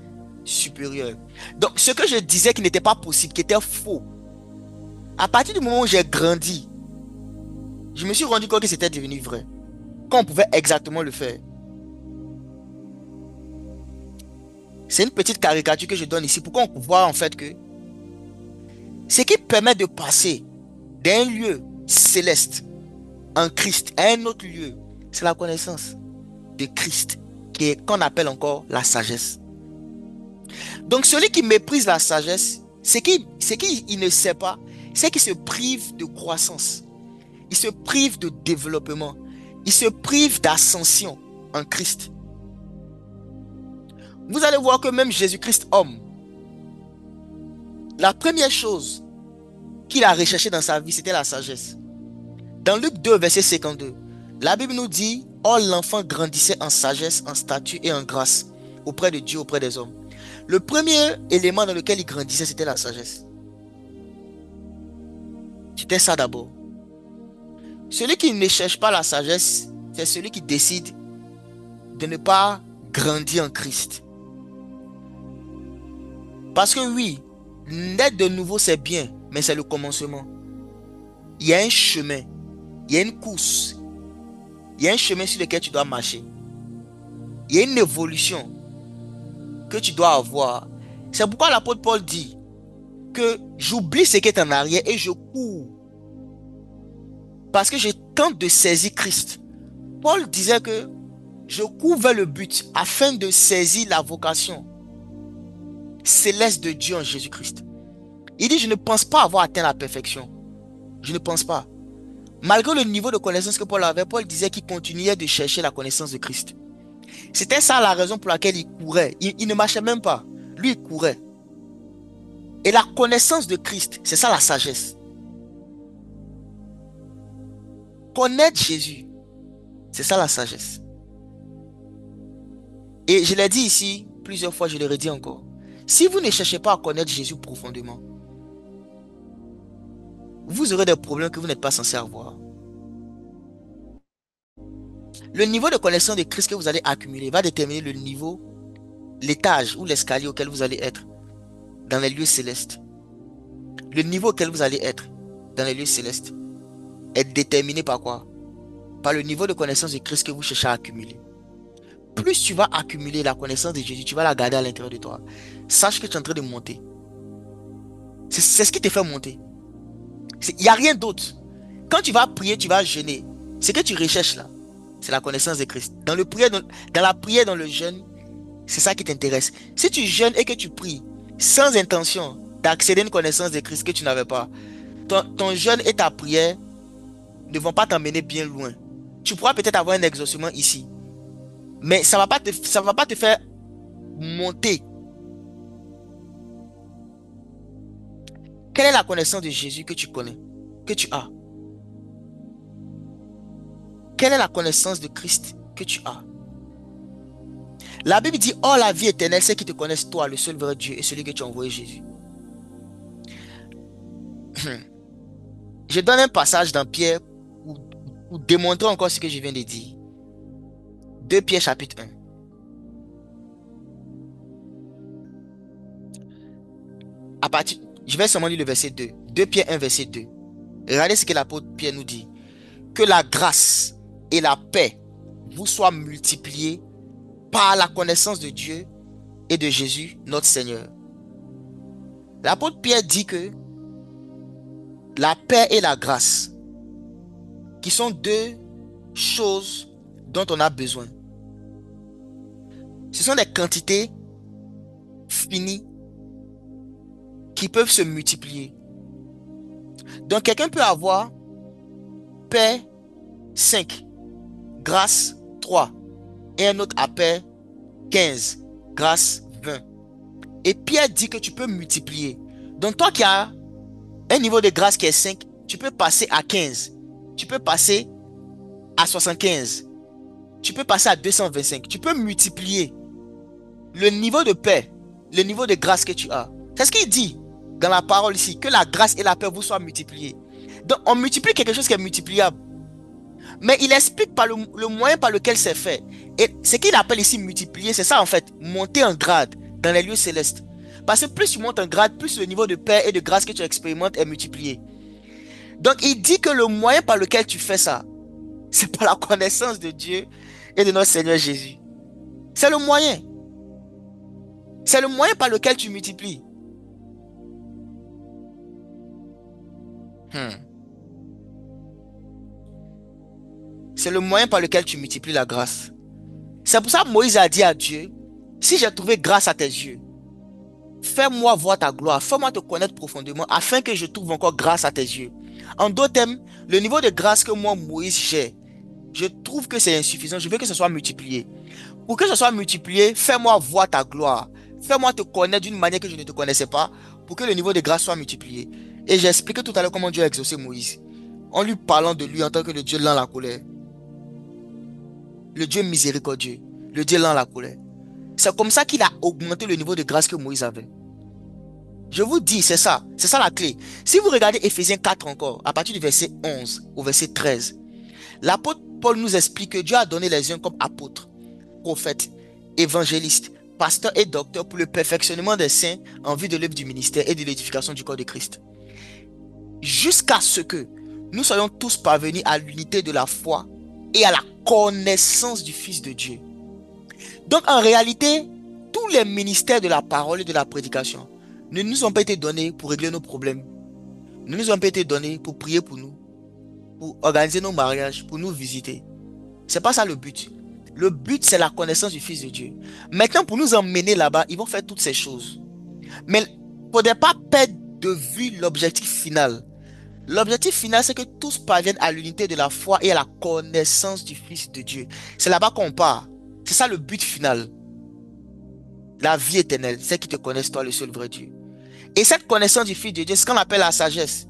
supérieure. Donc ce que je disais qui n'était pas possible, qui était faux, à partir du moment où j'ai grandi, je me suis rendu compte que c'était devenu vrai. quand on pouvait exactement le faire. C'est une petite caricature que je donne ici. Pourquoi on voit en fait que ce qui permet de passer d'un lieu céleste en Christ à un autre lieu, c'est la connaissance de Christ qu'on appelle encore la sagesse. Donc celui qui méprise la sagesse, ce qu'il ne sait pas, c'est qu'il se prive de croissance. Il se prive de développement. Il se prive d'ascension en Christ. Vous allez voir que même Jésus-Christ homme, la première chose qu'il a recherché dans sa vie, c'était la sagesse. Dans Luc 2, verset 52, la Bible nous dit, « Or l'enfant grandissait en sagesse, en statut et en grâce, auprès de Dieu, auprès des hommes. » Le premier élément dans lequel il grandissait, c'était la sagesse. C'était ça d'abord. Celui qui ne cherche pas la sagesse, c'est celui qui décide de ne pas grandir en Christ. Parce que oui, naître de nouveau c'est bien, mais c'est le commencement. Il y a un chemin, il y a une course, il y a un chemin sur lequel tu dois marcher. Il y a une évolution que tu dois avoir. C'est pourquoi l'apôtre Paul dit que j'oublie ce qui est en arrière et je cours. Parce que je tente de saisir Christ. Paul disait que je cours vers le but afin de saisir la vocation céleste de Dieu en Jésus-Christ. Il dit, je ne pense pas avoir atteint la perfection. Je ne pense pas. Malgré le niveau de connaissance que Paul avait, Paul disait qu'il continuait de chercher la connaissance de Christ. C'était ça la raison pour laquelle il courait. Il ne marchait même pas. Lui, il courait. Et la connaissance de Christ, c'est ça la sagesse. Connaître Jésus, c'est ça la sagesse. Et je l'ai dit ici plusieurs fois, je le redis encore. Si vous ne cherchez pas à connaître Jésus profondément, vous aurez des problèmes que vous n'êtes pas censé avoir. Le niveau de connaissance de Christ que vous allez accumuler va déterminer le niveau, l'étage ou l'escalier auquel vous allez être dans les lieux célestes. Le niveau auquel vous allez être dans les lieux célestes est déterminé par quoi? Par le niveau de connaissance de Christ que vous cherchez à accumuler. Plus tu vas accumuler la connaissance de Jésus, tu vas la garder à l'intérieur de toi. Sache que tu es en train de monter. C'est ce qui te fait monter. Il n'y a rien d'autre. Quand tu vas prier, tu vas jeûner. Ce que tu recherches là, c'est la connaissance de Christ. Dans la prière, dans le jeûne, c'est ça qui t'intéresse. Si tu jeûnes et que tu pries sans intention d'accéder à une connaissance de Christ que tu n'avais pas, ton jeûne et ta prière ne vont pas t'emmener bien loin. Tu pourras peut-être avoir un exaucement ici, mais ça va pas te faire monter. Quelle est la connaissance de Jésus que tu connais, que tu as? Quelle est la connaissance de Christ que tu as? La Bible dit, oh la vie éternelle, c'est qu'ils te connaissent toi, le seul vrai Dieu et celui que tu as envoyé Jésus. Je donne un passage dans Pierre pour démontrer encore ce que je viens de dire. 2 Pierre chapitre 1. Je vais seulement lire le verset 2. 2 Pierre 1 verset 2. Regardez ce que l'apôtre Pierre nous dit. Que la grâce et la paix vous soient multipliées par la connaissance de Dieu et de Jésus, notre Seigneur. L'apôtre Pierre dit que la paix et la grâce, qui sont deux choses dont on a besoin, ce sont des quantités finies qui peuvent se multiplier. Donc quelqu'un peut avoir paix 5, grâce 3, et un autre à paix 15, grâce 20. Et Pierre dit que tu peux multiplier. Donc toi qui as un niveau de grâce qui est 5, tu peux passer à 15, tu peux passer à 75, tu peux passer à 225, tu peux multiplier le niveau de paix, le niveau de grâce que tu as. C'est ce qu'il dit dans la parole ici, que la grâce et la paix vous soient multipliées. Donc on multiplie quelque chose qui est multipliable. Mais il explique par le moyen par lequel c'est fait. Et ce qu'il appelle ici multiplier, c'est ça en fait, monter en grade dans les lieux célestes. Parce que plus tu montes en grade, plus le niveau de paix et de grâce que tu expérimentes est multiplié. Donc il dit que le moyen par lequel tu fais ça, c'est par la connaissance de Dieu et de notre Seigneur Jésus. C'est le moyen. C'est le moyen par lequel tu multiplies. Hmm. C'est le moyen par lequel tu multiplies la grâce. C'est pour ça que Moïse a dit à Dieu, si j'ai trouvé grâce à tes yeux, fais-moi voir ta gloire, fais-moi te connaître profondément afin que je trouve encore grâce à tes yeux. En d'autres termes, le niveau de grâce que moi, Moïse, j'ai, je trouve que c'est insuffisant. Je veux que ce soit multiplié. Pour que ce soit multiplié, fais-moi voir ta gloire. Fais-moi te connaître d'une manière que je ne te connaissais pas pour que le niveau de grâce soit multiplié. Et j'ai expliqué tout à l'heure comment Dieu a exaucé Moïse. En lui parlant de lui en tant que le Dieu lent la colère. Le Dieu miséricordieux. Le Dieu lent la colère. C'est comme ça qu'il a augmenté le niveau de grâce que Moïse avait. Je vous dis, c'est ça. C'est ça la clé. Si vous regardez Éphésiens 4 encore, à partir du verset 11 au verset 13, l'apôtre Paul nous explique que Dieu a donné les uns comme apôtres, prophètes, évangélistes, pasteurs et docteurs pour le perfectionnement des saints en vue de l'œuvre du ministère et de l'édification du corps de Christ. Jusqu'à ce que nous soyons tous parvenus à l'unité de la foi et à la connaissance du Fils de Dieu. Donc en réalité, tous les ministères de la parole et de la prédication ne nous ont pas été donnés pour régler nos problèmes. Ne nous ont pas été donnés pour prier pour nous, pour organiser nos mariages, pour nous visiter. C'est pas ça le but. Le but, c'est la connaissance du Fils de Dieu. Maintenant, pour nous emmener là-bas, ils vont faire toutes ces choses. Mais il ne faudrait pas perdre de vue l'objectif final. L'objectif final, c'est que tous parviennent à l'unité de la foi et à la connaissance du Fils de Dieu. C'est là-bas qu'on part. C'est ça le but final. La vie éternelle, c'est qu'ils te connaissent, toi, le seul vrai Dieu. Et cette connaissance du Fils de Dieu, c'est ce qu'on appelle la sagesse.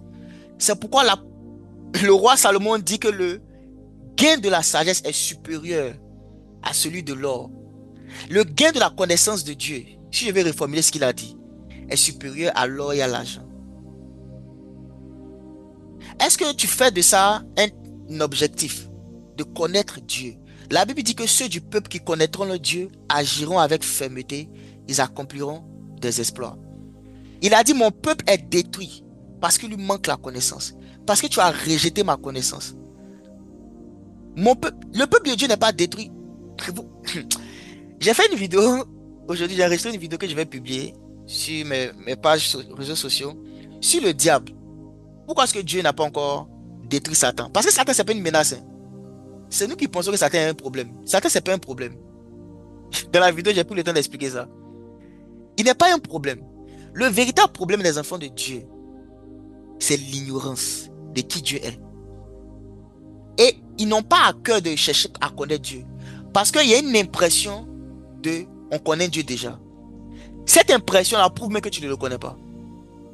C'est pourquoi le roi Salomon dit que le gain de la sagesse est supérieur à celui de l'or. Le gain de la connaissance de Dieu, si je vais reformuler ce qu'il a dit, est supérieur à l'or et à l'argent. Est-ce que tu fais de ça un objectif de connaître Dieu? La Bible dit que ceux du peuple qui connaîtront le Dieu agiront avec fermeté, ils accompliront des exploits. Il a dit, mon peuple est détruit parce qu'il lui manque la connaissance. Parce que tu as rejeté ma connaissance. Le peuple de Dieu n'est pas détruit. J'ai fait une vidéo, aujourd'hui j'ai enregistré une vidéo que je vais publier sur mes pages réseaux sociaux, sur le diable. Pourquoi est-ce que Dieu n'a pas encore détruit Satan? Parce que Satan, c'est pas une menace. Hein. C'est nous qui pensons que Satan est un problème. Satan, c'est pas un problème. Dans la vidéo, j'ai pris le temps d'expliquer ça. Il n'est pas un problème. Le véritable problème des enfants de Dieu, c'est l'ignorance de qui Dieu est. Et ils n'ont pas à cœur de chercher à connaître Dieu. Parce qu'il y a une impression de on connaît Dieu déjà. Cette impression-là prouve même que tu ne le connais pas.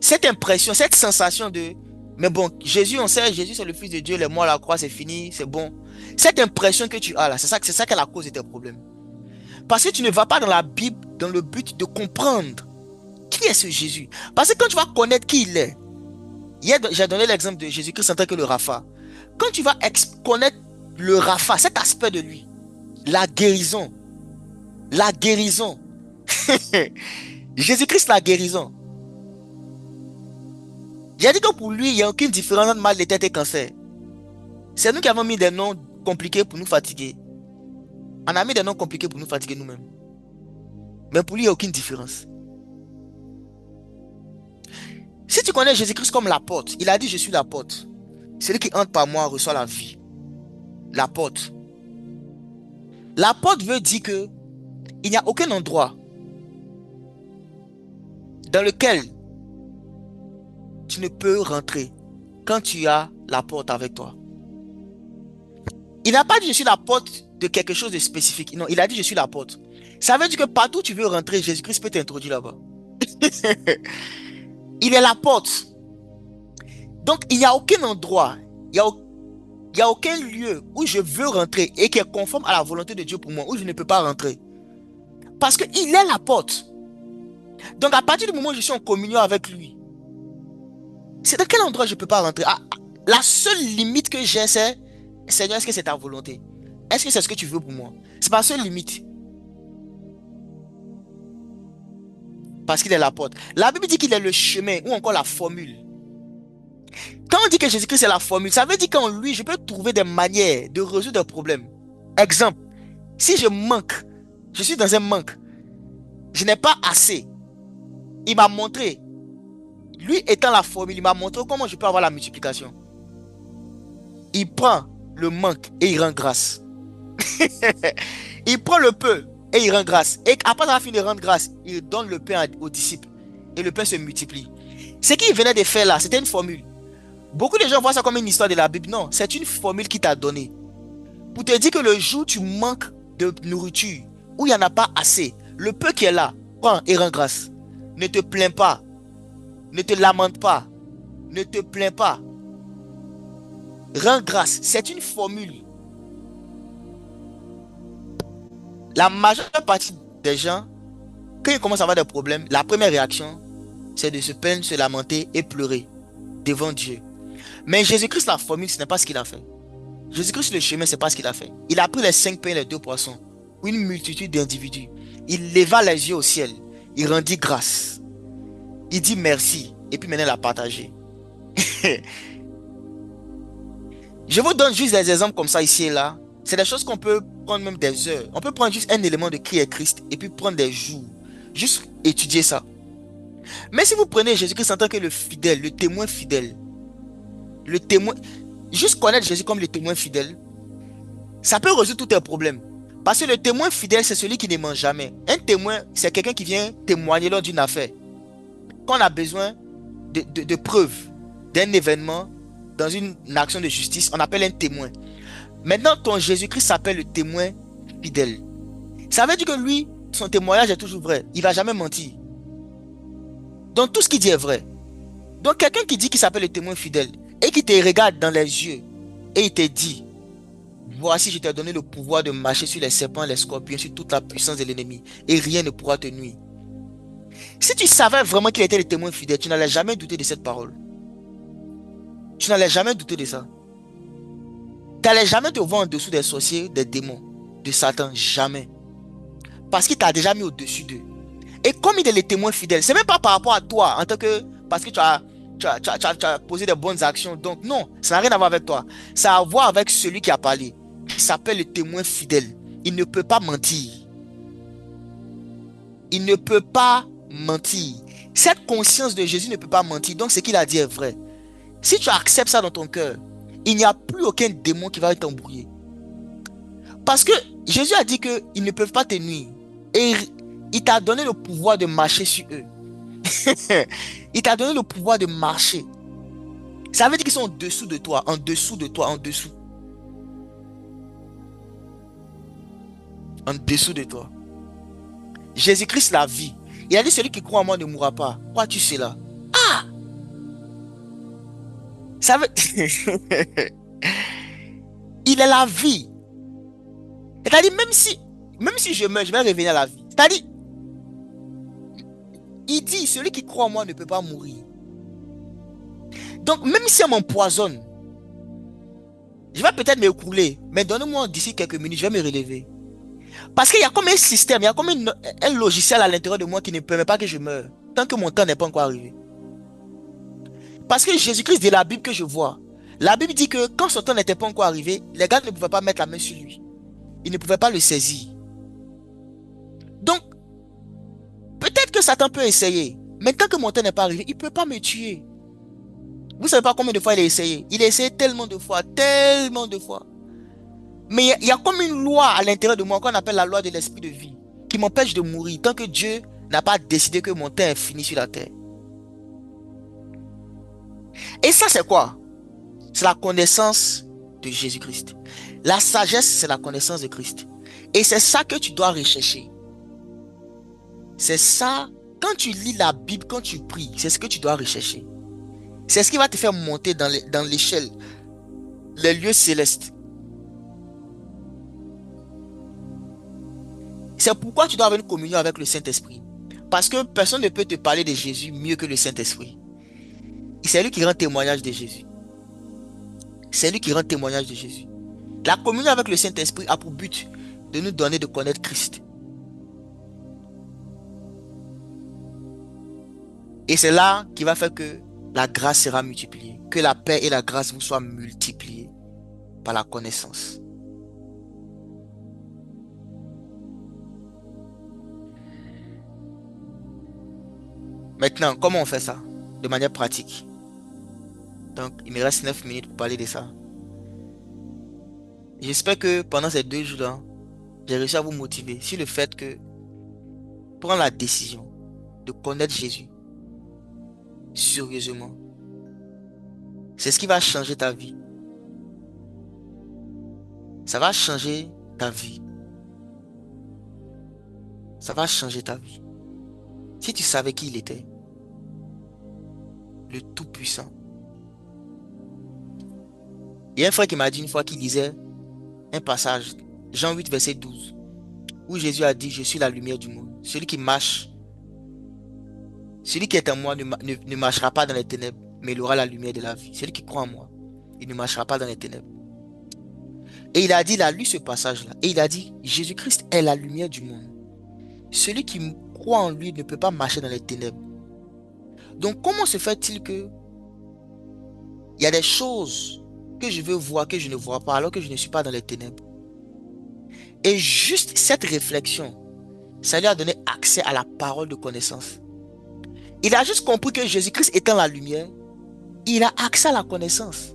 Cette impression, cette sensation de mais bon, Jésus, on sait, Jésus c'est le Fils de Dieu, les morts à la croix, c'est fini, c'est bon. Cette impression que tu as là, c'est ça qui est la cause de tes problèmes. Parce que tu ne vas pas dans la Bible dans le but de comprendre qui est ce Jésus. Parce que quand tu vas connaître qui il est, hier j'ai donné l'exemple de Jésus-Christ en tant que le Rapha. Quand tu vas connaître le Rapha, cet aspect de lui, la guérison, Jésus-Christ la guérison. J'ai dit que pour lui, il n'y a aucune différence entre mal de tête et cancer. C'est nous qui avons mis des noms compliqués pour nous fatiguer. On a mis des noms compliqués pour nous fatiguer nous-mêmes. Mais pour lui, il n'y a aucune différence. Si tu connais Jésus-Christ comme la porte, il a dit je suis la porte. Celui qui entre par moi reçoit la vie. La porte. La porte veut dire que il n'y a aucun endroit dans lequel tu ne peux rentrer quand tu as la porte avec toi. Il n'a pas dit je suis la porte de quelque chose de spécifique. Non, il a dit je suis la porte. Ça veut dire que partout où tu veux rentrer, Jésus-Christ peut t'introduire là-bas. Il est la porte. Donc il n'y a aucun endroit, il n'y a aucun lieu où je veux rentrer et qui est conforme à la volonté de Dieu pour moi, où je ne peux pas rentrer. Parce qu'il est la porte. Donc à partir du moment où je suis en communion avec lui, c'est dans quel endroit je ne peux pas rentrer? La seule limite que j'ai, c'est Seigneur, est-ce que c'est ta volonté? Est-ce que c'est ce que tu veux pour moi? C'est ma seule limite. Parce qu'il est la porte. La Bible dit qu'il est le chemin ou encore la formule. Quand on dit que Jésus-Christ est la formule, ça veut dire qu'en lui, je peux trouver des manières de résoudre des problèmes. Exemple, si je manque, je suis dans un manque, je n'ai pas assez. Il m'a montré, lui étant la formule, il m'a montré comment je peux avoir la multiplication. Il prend le manque et il rend grâce. Il prend le peu et il rend grâce. Et après avoir fini de rendre grâce, il donne le pain aux disciples. Et le pain se multiplie. Ce qu'il venait de faire là, c'était une formule. Beaucoup de gens voient ça comme une histoire de la Bible. Non, c'est une formule qu'il t'a donnée. Pour te dire que le jour où tu manques de nourriture, où il n'y en a pas assez, le peu qui est là, prends et rends grâce. Ne te plains pas. Ne te lamente pas. Ne te plains pas. Rends grâce. C'est une formule. La majeure partie des gens, quand ils commencent à avoir des problèmes, la première réaction, c'est de se plaindre, se lamenter et pleurer devant Dieu. Mais Jésus-Christ, la formule, ce n'est pas ce qu'il a fait. Jésus-Christ, le chemin, ce n'est pas ce qu'il a fait. Il a pris les 5 pains et les 2 poissons, une multitude d'individus. Il leva les yeux au ciel. Il rendit grâce. Il dit merci. Et puis maintenant, il a partagé. Je vous donne juste des exemples comme ça ici et là. C'est des choses qu'on peut prendre même des heures. On peut prendre juste un élément de qui est Christ et puis prendre des jours. Juste étudier ça. Mais si vous prenez Jésus-Christ en tant que le fidèle, le témoin fidèle, le témoin, juste connaître Jésus comme le témoin fidèle, ça peut résoudre tous tes problèmes. Parce que le témoin fidèle, c'est celui qui ne ment jamais. Un témoin, c'est quelqu'un qui vient témoigner lors d'une affaire. Quand on a besoin de preuves d'un événement dans une action de justice, on appelle un témoin. Maintenant, ton Jésus-Christ s'appelle le témoin fidèle. Ça veut dire que lui, son témoignage est toujours vrai. Il ne va jamais mentir. Donc tout ce qu'il dit est vrai. Donc quelqu'un qui dit qu'il s'appelle le témoin fidèle et qui te regarde dans les yeux et il te dit, voici, je t'ai donné le pouvoir de marcher sur les serpents, les scorpions, sur toute la puissance de l'ennemi et rien ne pourra te nuire. Si tu savais vraiment qu'il était le témoin fidèle, tu n'allais jamais douter de cette parole. Tu n'allais jamais douter de ça. Tu n'allais jamais te voir en dessous des sorciers, des démons, de Satan. Jamais. Parce qu'il t'a déjà mis au-dessus d'eux. Et comme il est le témoin fidèle, c'est même pas par rapport à toi, en tant que, parce que tu as posé des bonnes actions. Donc non, ça n'a rien à voir avec toi. Ça a à voir avec celui qui a parlé, qui s'appelle le témoin fidèle. Il ne peut pas mentir. Il ne peut pas mentir. Cette conscience de Jésus ne peut pas mentir. Donc ce qu'il a dit est vrai. Si tu acceptes ça dans ton cœur, il n'y a plus aucun démon qui va t'embrouiller. Parce que Jésus a dit qu'ils ne peuvent pas te nuire. Et il t'a donné le pouvoir de marcher sur eux. Il t'a donné le pouvoir de marcher. Ça veut dire qu'ils sont en dessous de toi, en dessous de toi, en dessous. En dessous de toi. Jésus-Christ la vie. Il a dit celui qui croit en moi ne mourra pas. Pourquoi tu sais là? Ah! Ça veut... Il est la vie. C'est-à-dire même si je meurs, je vais revenir à la vie. C'est-à-dire, il dit celui qui croit en moi ne peut pas mourir. Donc même si on m'empoisonne, je vais peut-être m'écrouler, mais donne-moi d'ici quelques minutes, je vais me relever. Parce qu'il y a comme un système, il y a comme un logiciel à l'intérieur de moi qui ne permet pas que je meure, tant que mon temps n'est pas encore arrivé. Parce que Jésus-Christ de la Bible que je vois, la Bible dit que quand son temps n'était pas encore arrivé, les gars ne pouvaient pas mettre la main sur lui. Ils ne pouvaient pas le saisir. Donc, peut-être que Satan peut essayer, mais tant que mon temps n'est pas arrivé, il ne peut pas me tuer. Vous ne savez pas combien de fois il a essayé. Il a essayé tellement de fois, tellement de fois. Mais il y a comme une loi à l'intérieur de moi qu'on appelle la loi de l'esprit de vie, qui m'empêche de mourir tant que Dieu n'a pas décidé que mon temps est fini sur la terre. Et ça, c'est quoi? C'est la connaissance de Jésus-Christ. La sagesse, c'est la connaissance de Christ. Et c'est ça que tu dois rechercher. C'est ça, quand tu lis la Bible, quand tu pries, c'est ce que tu dois rechercher. C'est ce qui va te faire monter dans l'échelle, les lieux célestes. C'est pourquoi tu dois avoir une communion avec le Saint-Esprit. Parce que personne ne peut te parler de Jésus mieux que le Saint-Esprit. C'est lui qui rend témoignage de Jésus. C'est lui qui rend témoignage de Jésus. La communion avec le Saint-Esprit a pour but de nous donner de connaître Christ. Et c'est là qui va faire que la grâce sera multipliée. Que la paix et la grâce vous soient multipliées par la connaissance. Maintenant, comment on fait ça? De manière pratique. Donc, il me reste 9 minutes pour parler de ça. J'espère que pendant ces 2 jours-là, j'ai réussi à vous motiver sur le fait que prendre la décision de connaître Jésus sérieusement, c'est ce qui va changer ta vie. Ça va changer ta vie. Ça va changer ta vie. Si tu savais qui il était, le Tout-Puissant. Il y a un frère qui m'a dit une fois qu'il lisait un passage, Jean 8, verset 12, où Jésus a dit, je suis la lumière du monde. Celui qui marche, celui qui est en moi ne marchera pas dans les ténèbres, mais il aura la lumière de la vie. Celui qui croit en moi, il ne marchera pas dans les ténèbres. Et il a dit, il a lu ce passage-là, et il a dit, Jésus-Christ est la lumière du monde. Celui qui croit en lui ne peut pas marcher dans les ténèbres. Donc comment se fait-il que il y a des choses que je veux voir, que je ne vois pas, alors que je ne suis pas dans les ténèbres? Et juste cette réflexion, ça lui a donné accès à la parole de connaissance. Il a juste compris que Jésus-Christ étant la lumière, il a accès à la connaissance.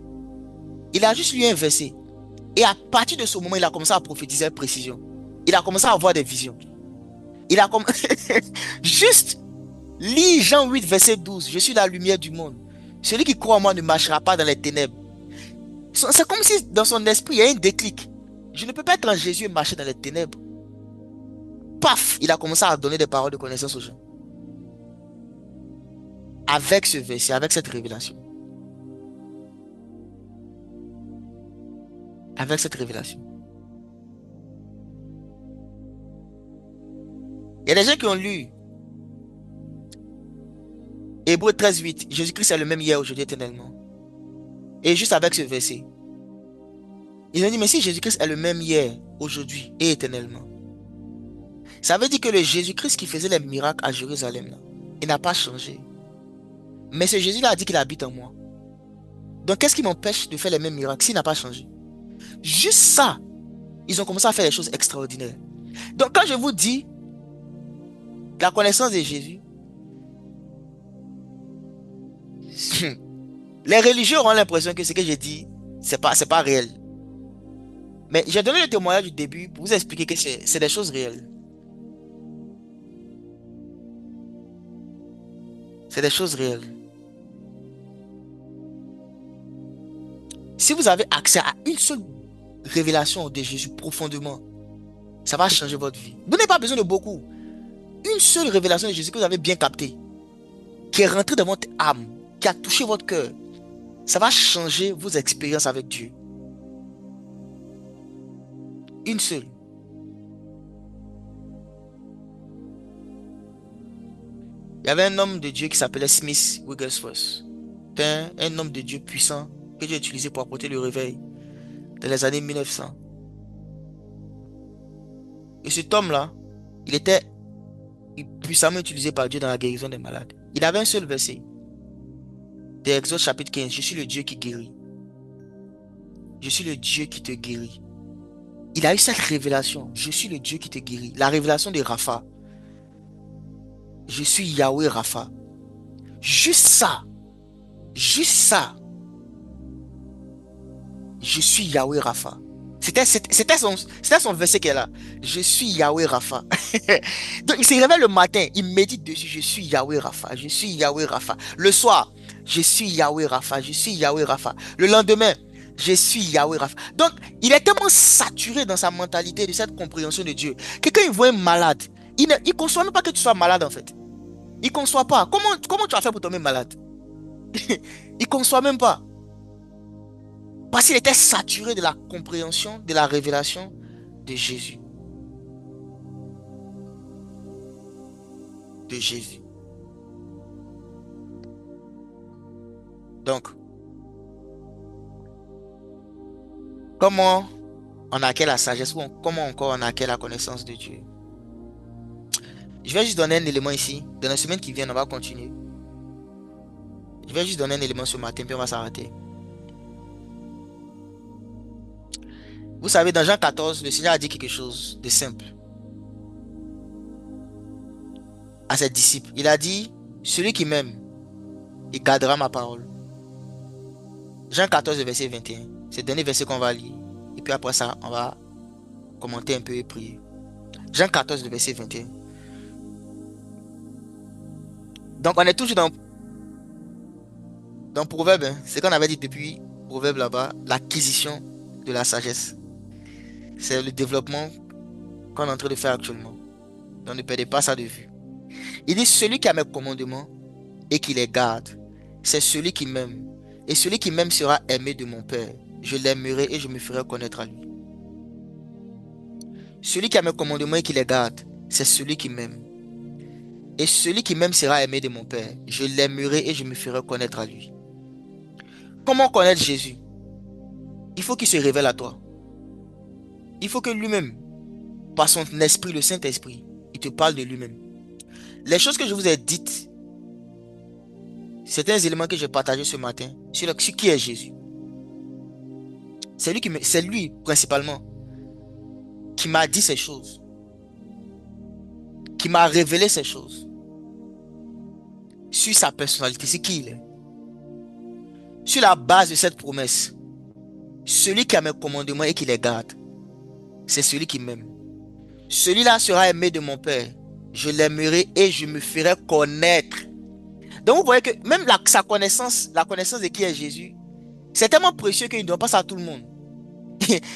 Il a juste lu un verset. Et à partir de ce moment, il a commencé à prophétiser avec précision. Il a commencé à avoir des visions. Il a commencé... Juste lis Jean 8, verset 12. Je suis la lumière du monde. Celui qui croit en moi ne marchera pas dans les ténèbres. C'est comme si dans son esprit, il y a un déclic. Je ne peux pas être en Jésus et marcher dans les ténèbres. Paf, il a commencé à donner des paroles de connaissance aux gens. Avec ce verset, avec cette révélation. Avec cette révélation. Il y a des gens qui ont lu Hébreux 13, 8. Jésus-Christ est le même hier, aujourd'hui, éternellement. Et juste avec ce verset, ils ont dit, mais si Jésus-Christ est le même hier, aujourd'hui et éternellement, ça veut dire que le Jésus-Christ qui faisait les miracles à Jérusalem, là, il n'a pas changé. Mais ce Jésus-là a dit qu'il habite en moi. Donc qu'est-ce qui m'empêche de faire les mêmes miracles s'il n'a pas changé? Juste ça, ils ont commencé à faire des choses extraordinaires. Donc quand je vous dis la connaissance de Jésus, les religieux auront l'impression que ce que j'ai dit, c'est pas réel. Mais j'ai donné le témoignage du début pour vous expliquer que c'est des choses réelles. C'est des choses réelles. Si vous avez accès à une seule révélation de Jésus profondément, ça va changer votre vie. Vous n'avez pas besoin de beaucoup. Une seule révélation de Jésus que vous avez bien captée, qui est rentrée dans votre âme, qui a touché votre cœur, ça va changer vos expériences avec Dieu. Une seule. Il y avait un homme de Dieu qui s'appelait Smith Wigglesworth. C'était un homme de Dieu puissant que Dieu a utilisé pour apporter le réveil dans les années 1900. Et cet homme-là, il était puissamment utilisé par Dieu dans la guérison des malades. Il avait un seul verset. De Exode chapitre 15. Je suis le Dieu qui guérit. Je suis le Dieu qui te guérit. Il a eu cette révélation. Je suis le Dieu qui te guérit. La révélation de Rapha. Je suis Yahweh Rapha. Juste ça. Juste ça. Je suis Yahweh Rapha. C'était son verset qui est là. Je suis Yahweh Rapha. Donc il se réveille le matin. Il médite dessus. Je suis Yahweh Rapha. Je suis Yahweh Rapha. Le soir. Je suis Yahweh Rapha. Je suis Yahweh Rapha. Le lendemain. Je suis Yahweh Rapha. Donc, il est tellement saturé dans sa mentalité de cette compréhension de Dieu que quand il voit un malade, il ne conçoit même pas que tu sois malade en fait. Il ne conçoit pas. Comment tu as fait pour tomber malade? Il ne conçoit même pas. Parce qu'il était saturé de la compréhension, de la révélation de Jésus. De Jésus. Donc, comment on acquiert la sagesse ou comment encore on acquiert la connaissance de Dieu? Je vais juste donner un élément ici. Dans la semaine qui vient, on va continuer. Je vais juste donner un élément ce matin, puis on va s'arrêter. Vous savez, dans Jean 14, le Seigneur a dit quelque chose de simple à ses disciples. Il a dit, celui qui m'aime, il gardera ma parole. Jean 14, verset 21. C'est le dernier verset qu'on va lire. Et puis après ça, on va commenter un peu et prier. Jean 14, verset 21. Donc, on est toujours dans Proverbe. Hein. C'est ce qu'on avait dit depuis Proverbe là-bas. L'acquisition de la sagesse. C'est le développement qu'on est en train de faire actuellement. Donc, ne perdez pas ça de vue. Il dit, celui qui a mes commandements et qui les garde, c'est celui qui m'aime. Et celui qui m'aime sera aimé de mon Père. Je l'aimerai et je me ferai connaître à lui. Celui qui a mes commandements et qui les garde, c'est celui qui m'aime. Et celui qui m'aime sera aimé de mon Père. Je l'aimerai et je me ferai connaître à lui. Comment connaître Jésus? Il faut qu'il se révèle à toi. Il faut que lui-même, par son esprit, le Saint-Esprit, il te parle de lui-même. Les choses que je vous ai dites, c'est un élément que j'ai partagé ce matin sur qui est Jésus. C'est lui principalement qui m'a dit ces choses, qui m'a révélé ces choses sur sa personnalité, c'est qui il est. Sur la base de cette promesse, celui qui a mes commandements et qui les garde, c'est celui qui m'aime. Celui-là sera aimé de mon Père. Je l'aimerai et je me ferai connaître. Donc vous voyez que même sa connaissance, la connaissance de qui est Jésus, c'est tellement précieux qu'il ne donne pas ça à tout le monde.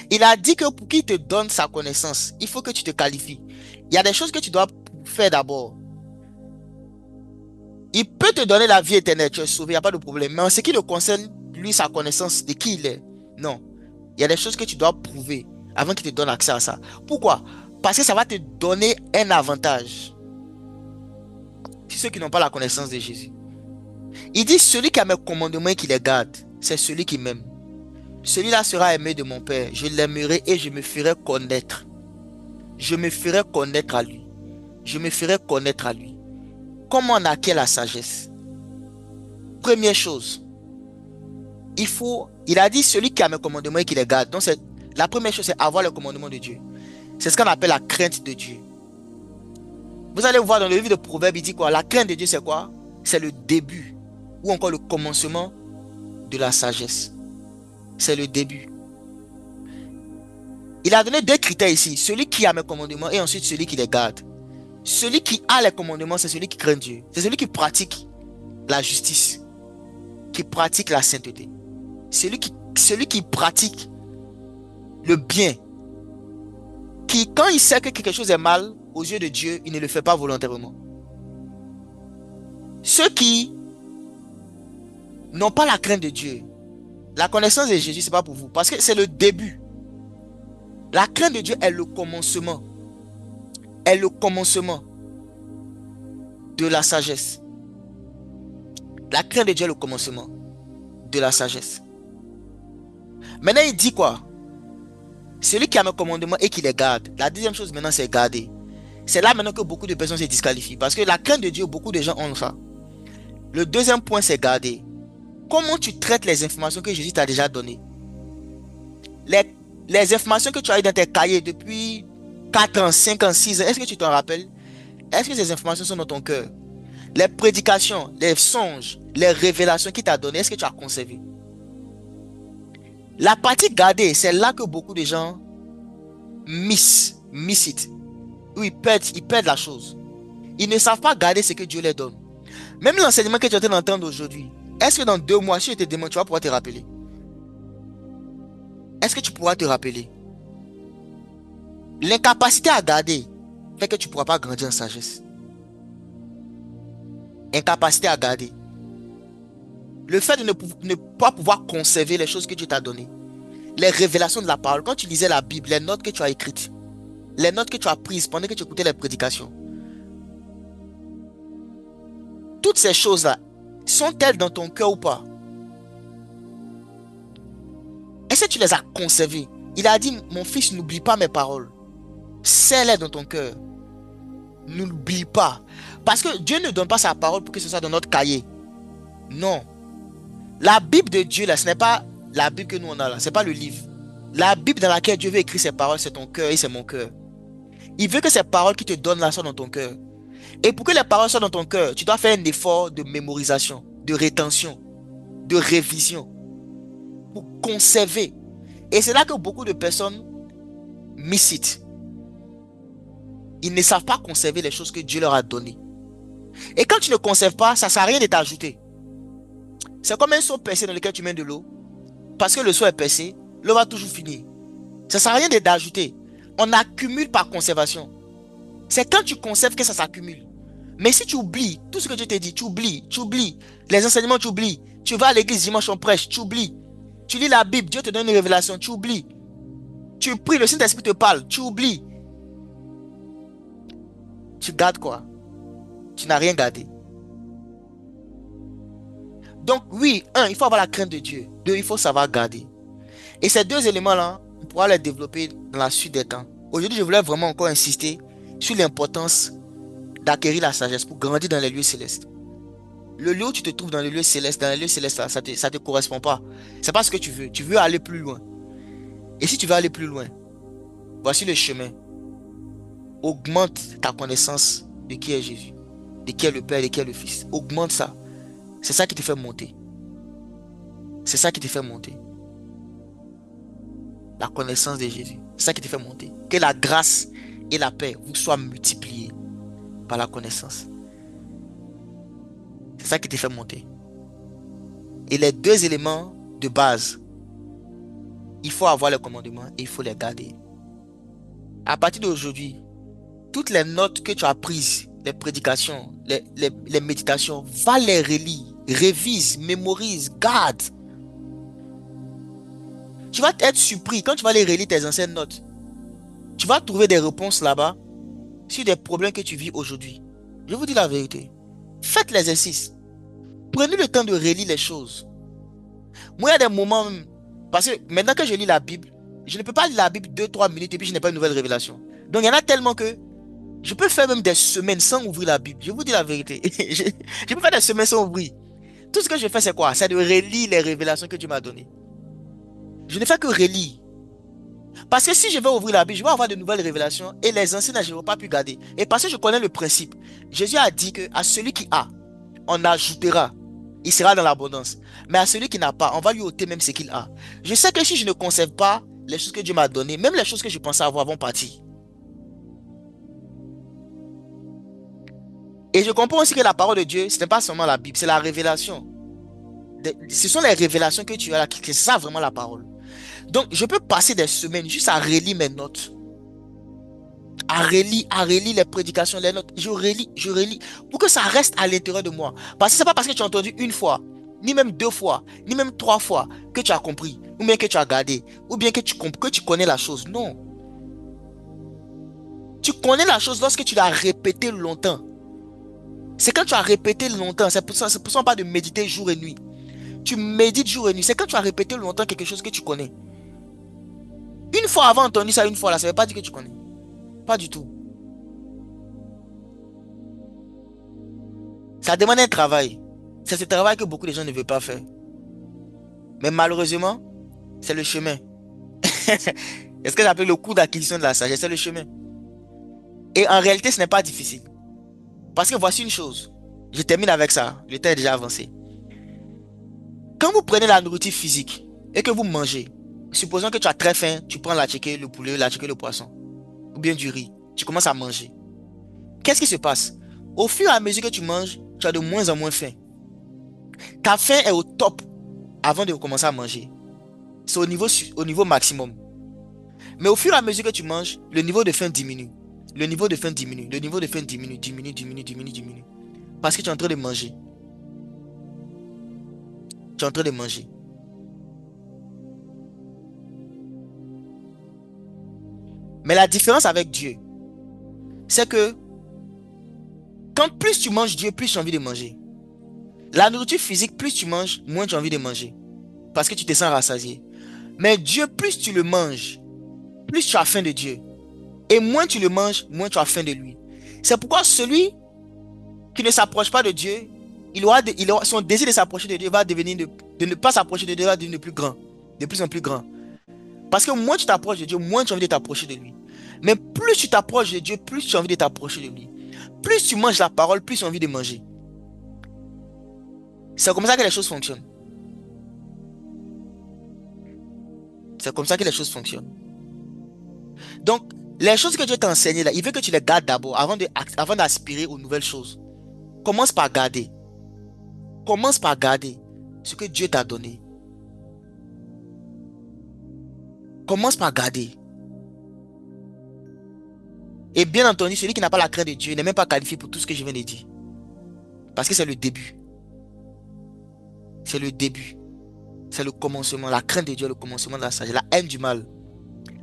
Il a dit que pour qu'il te donne sa connaissance, il faut que tu te qualifies. Il y a des choses que tu dois faire d'abord. Il peut te donner la vie éternelle, tu es sauvé, il n'y a pas de problème. Mais en ce qui le concerne, lui, sa connaissance de qui il est, non. Il y a des choses que tu dois prouver avant qu'il te donne accès à ça. Pourquoi? Parce que ça va te donner un avantage. C'est ceux qui n'ont pas la connaissance de Jésus. Il dit, celui qui a mes commandements et qui les garde, c'est celui qui m'aime. Celui-là sera aimé de mon Père. Je l'aimerai et je me ferai connaître. Je me ferai connaître à lui. Je me ferai connaître à lui. Comment on acquiert la sagesse? Première chose, il a dit celui qui a mes commandements et qui les garde. Donc la première chose, c'est avoir le commandement de Dieu. C'est ce qu'on appelle la crainte de Dieu. Vous allez voir dans le livre de Proverbes, il dit quoi? La crainte de Dieu, c'est quoi? C'est le début ou encore le commencement de la sagesse. C'est le début. Il a donné deux critères ici. Celui qui a mes commandements et ensuite celui qui les garde. Celui qui a les commandements, c'est celui qui craint Dieu. C'est celui qui pratique la justice, qui pratique la sainteté. Celui qui pratique le bien, qui, quand il sait que quelque chose est mal aux yeux de Dieu, il ne le fait pas volontairement. Ceux qui n'ont pas la crainte de Dieu, la connaissance de Jésus, ce n'est pas pour vous, parce que c'est le début. La crainte de Dieu est le commencement. Est le commencement de la sagesse. La crainte de Dieu est le commencement de la sagesse. Maintenant, il dit quoi? Celui qui a mes commandements et qui les garde. La deuxième chose maintenant, c'est garder. C'est là maintenant que beaucoup de personnes se disqualifient. Parce que la crainte de Dieu, beaucoup de gens ont ça. Le deuxième point, c'est garder. Comment tu traites les informations que Jésus t'a déjà données? Les informations que tu as eues dans tes cahiers depuis 4 ans, 5 ans, 6 ans, est-ce que tu t'en rappelles? Est-ce que ces informations sont dans ton cœur? Les prédications, les songes, les révélations qu'il t'a données, est-ce que tu as conservé? La partie gardée, c'est là que beaucoup de gens miss it. Ou ils perdent la chose. Ils ne savent pas garder ce que Dieu leur donne. Même l'enseignement que tu es en train d'entendre aujourd'hui, est-ce que dans 2 mois, si je te demande, tu vas pouvoir te rappeler? Est-ce que tu pourras te rappeler? L'incapacité à garder fait que tu ne pourras pas grandir en sagesse. Incapacité à garder. Le fait de ne pas pouvoir conserver les choses que Dieu t'a données. Les révélations de la parole. Quand tu lisais la Bible, les notes que tu as écrites, les notes que tu as prises pendant que tu écoutais les prédications. Toutes ces choses-là, sont-elles dans ton cœur ou pas? Est-ce que tu les as conservées? Il a dit, mon fils, n'oublie pas mes paroles. Serre-les dans ton cœur. N'oublie pas. Parce que Dieu ne donne pas sa parole pour que ce soit dans notre cahier. Non. La Bible de Dieu, là, ce n'est pas la Bible que nous on a là. Ce n'est pas le livre. La Bible dans laquelle Dieu veut écrire ses paroles, c'est ton cœur et c'est mon cœur. Il veut que ces paroles qui te donnent là soient dans ton cœur. Et pour que les paroles soient dans ton cœur, tu dois faire un effort de mémorisation, de rétention, de révision, pour conserver. Et c'est là que beaucoup de personnes miss it. Ils ne savent pas conserver les choses que Dieu leur a données. Et quand tu ne conserves pas, ça ne sert à rien de t'ajouter. C'est comme un seau percé dans lequel tu mets de l'eau. Parce que le seau est percé, l'eau va toujours finir. Ça ne sert à rien d'ajouter. On accumule par conservation. C'est quand tu conserves que ça s'accumule. Mais si tu oublies tout ce que Dieu te dit, tu oublies. Les enseignements, tu oublies. Tu vas à l'église dimanche, on prêche, tu oublies. Tu lis la Bible, Dieu te donne une révélation, tu oublies. Tu pries, le Saint-Esprit te parle, tu oublies. Tu gardes quoi? Tu n'as rien gardé. Donc oui, il faut avoir la crainte de Dieu. Deux, il faut savoir garder. Et ces deux éléments-là, on pourra les développer dans la suite des temps. Aujourd'hui, je voulais vraiment encore insister sur l'importance d'acquérir la sagesse pour grandir dans les lieux célestes. Le lieu où tu te trouves dans les lieux célestes, là, ça te correspond pas. C'est pas ce que tu veux. Tu veux aller plus loin. Et si tu veux aller plus loin, voici le chemin. Augmente ta connaissance de qui est Jésus, de qui est le Père, de qui est le Fils. Augmente ça. C'est ça qui te fait monter. C'est ça qui te fait monter. La connaissance de Jésus. C'est ça qui te fait monter. Que la grâce et la paix vous soient multipliées par la connaissance. C'est ça qui te fait monter. Et les deux éléments de base, il faut avoir les commandements et il faut les garder. À partir d'aujourd'hui, toutes les notes que tu as prises, les prédications, les méditations, va les relire, révise, mémorise, garde. Tu vas être surpris quand tu vas les relire tes anciennes notes. Tu vas trouver des réponses là-bas sur des problèmes que tu vis aujourd'hui. Je vous dis la vérité. Faites l'exercice. Prenez le temps de relire les choses. Moi, il y a des moments, parce que maintenant que je lis la Bible, je ne peux pas lire la Bible 2-3 minutes et puis je n'ai pas une nouvelle révélation. Donc, il y en a tellement que je peux faire même des semaines sans ouvrir la Bible. Je vous dis la vérité. Je peux faire des semaines sans ouvrir. Tout ce que je fais, c'est quoi? C'est de relire les révélations que Dieu m'a données. Je ne fais que relire. Parce que si je vais ouvrir la Bible, je vais avoir de nouvelles révélations et les anciennes, je n'aurai pas pu garder. Et parce que je connais le principe, Jésus a dit que à celui qui a, on ajoutera. Il sera dans l'abondance. Mais à celui qui n'a pas, on va lui ôter même ce qu'il a. Je sais que si je ne conserve pas les choses que Dieu m'a données, même les choses que je pensais avoir vont partir. Et je comprends aussi que la parole de Dieu, ce n'est pas seulement la Bible, c'est la révélation. Ce sont les révélations que tu as là, c'est ça vraiment la parole. Donc, je peux passer des semaines juste à relire mes notes. À relire les prédications, les notes. Je relis. Pour que ça reste à l'intérieur de moi. Parce que ce n'est pas parce que tu as entendu une fois, ni même 2 fois, ni même 3 fois, que tu as compris. Ou bien que tu as gardé. Ou bien que tu connais la chose. Non. Tu connais la chose lorsque tu l'as répété longtemps. C'est quand tu as répété longtemps. C'est pour ça on parle de méditer jour et nuit. Tu médites jour et nuit. C'est quand tu as répété longtemps quelque chose que tu connais. Une fois avant entendu ça, une fois là, ça ne veut pas dire que tu connais. Pas du tout. Ça demande un travail. C'est ce travail que beaucoup de gens ne veulent pas faire. Mais malheureusement, c'est le chemin. Est-ce que j'appelle le cours d'acquisition de la sagesse? C'est le chemin. Et en réalité, ce n'est pas difficile. Parce que voici une chose. Je termine avec ça. Le temps est déjà avancé. Quand vous prenez la nourriture physique et que vous mangez, supposons que tu as très faim, tu prends la tchéké, le poulet, la tchéké, le poisson, ou bien du riz, tu commences à manger. Qu'est-ce qui se passe? Au fur et à mesure que tu manges, tu as de moins en moins faim. Ta faim est au top avant de commencer à manger. C'est au niveau maximum. Mais au fur et à mesure que tu manges, le niveau de faim diminue. Le niveau de faim diminue. Le niveau de faim diminue. Parce que tu es en train de manger. Tu es en train de manger. Mais la différence avec Dieu, c'est que quand plus tu manges Dieu, plus tu as envie de manger. La nourriture physique, plus tu manges, moins tu as envie de manger. Parce que tu te sens rassasié. Mais Dieu, plus tu le manges, plus tu as faim de Dieu. Et moins tu le manges, moins tu as faim de lui. C'est pourquoi celui qui ne s'approche pas de Dieu son désir de s'approcher de Dieu va devenir de ne pas s'approcher de Dieu va devenir de plus grand, de plus en plus grand. Parce que moins tu t'approches de Dieu, moins tu as envie de t'approcher de lui. Mais plus tu t'approches de Dieu, plus tu as envie de t'approcher de lui. Plus tu manges la parole, plus tu as envie de manger. C'est comme ça que les choses fonctionnent. C'est comme ça que les choses fonctionnent. Donc, les choses que Dieu t'a enseignées là, il veut que tu les gardes d'abord avant d'aspirer aux nouvelles choses. Commence par garder. Commence par garder ce que Dieu t'a donné. Commence par garder. Et bien entendu, celui qui n'a pas la crainte de Dieu n'est même pas qualifié pour tout ce que je viens de dire. Parce que c'est le début. C'est le début. C'est le commencement. La crainte de Dieu est le commencement de la sagesse. La haine du mal.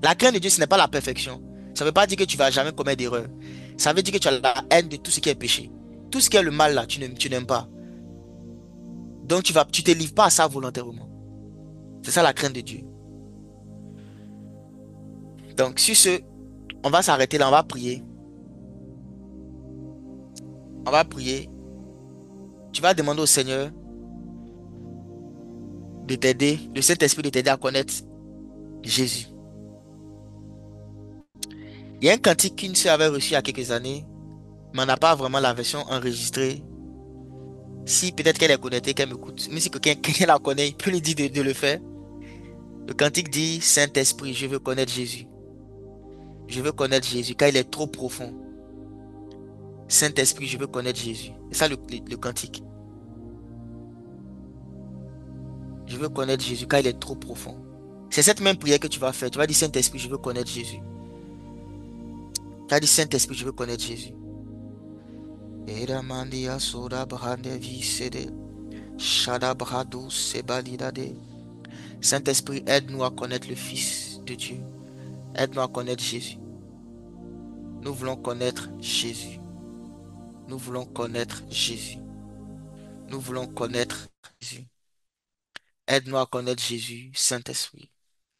La crainte de Dieu, ce n'est pas la perfection. Ça ne veut pas dire que tu vas jamais commettre d'erreur. Ça veut dire que tu as la haine de tout ce qui est péché. Tout ce qui est le mal là, tu n'aimes pas. Donc tu te livres pas à ça volontairement. C'est ça la crainte de Dieu. Donc sur ce, on va s'arrêter là, on va prier. On va prier. Tu vas demander au Seigneur de t'aider, le Saint-Esprit de t'aider à connaître Jésus. Il y a un cantique qu'une sœur avait reçu il y a quelques années, mais on n'a pas vraiment la version enregistrée. Si peut-être qu'elle est connectée, qu'elle m'écoute, mais si quelqu'un la connaît, il peut lui dire de le faire. Le cantique dit, Saint-Esprit, je veux connaître Jésus. Je veux connaître Jésus, car il est trop profond. Saint-Esprit, je veux connaître Jésus. C'est ça le cantique. Je veux connaître Jésus, car il est trop profond. C'est cette même prière que tu vas faire. Tu vas dire, Saint-Esprit, je veux connaître Jésus. Tu vas dire, Saint-Esprit, je veux connaître Jésus. Eramandia soda brande visede, shada brado sebalidade. Saint-Esprit, aide-nous à connaître le Fils de Dieu. Aide-nous à connaître Jésus. Nous voulons connaître Jésus. Nous voulons connaître Jésus. Nous voulons connaître Jésus. Aide-nous à connaître Jésus, Saint-Esprit,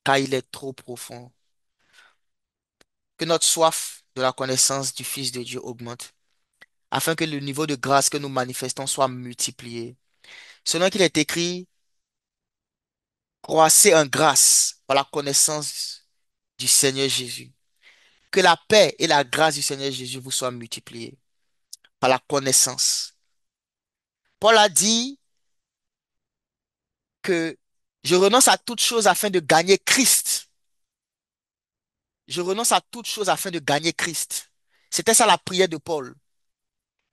car il est trop profond. Que notre soif de la connaissance du Fils de Dieu augmente, afin que le niveau de grâce que nous manifestons soit multiplié. Selon qu'il est écrit, croissez en grâce par la connaissance du Seigneur Jésus. Que la paix et la grâce du Seigneur Jésus vous soient multipliées par la connaissance. Paul a dit que je renonce à toute chose afin de gagner Christ. Je renonce à toute chose afin de gagner Christ. C'était ça la prière de Paul.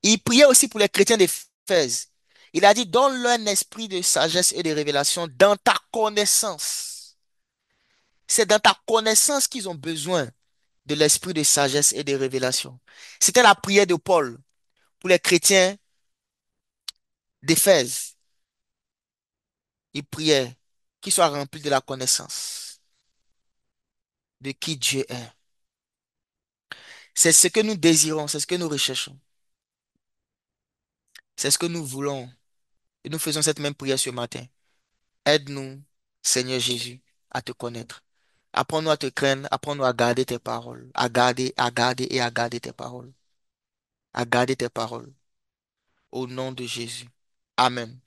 Il priait aussi pour les chrétiens d'Éphèse. Il a dit, donne-leur un esprit de sagesse et de révélation dans ta connaissance. C'est dans ta connaissance qu'ils ont besoin de l'esprit de sagesse et de révélation. C'était la prière de Paul pour les chrétiens d'Éphèse. Il priait qu'ils soient remplis de la connaissance de qui Dieu est. C'est ce que nous désirons, c'est ce que nous recherchons, c'est ce que nous voulons. Et nous faisons cette même prière ce matin. Aide-nous, Seigneur Jésus, à te connaître. Apprends-nous à te craindre, apprends-nous à garder tes paroles, à garder et à garder tes paroles, à garder tes paroles. Au nom de Jésus. Amen.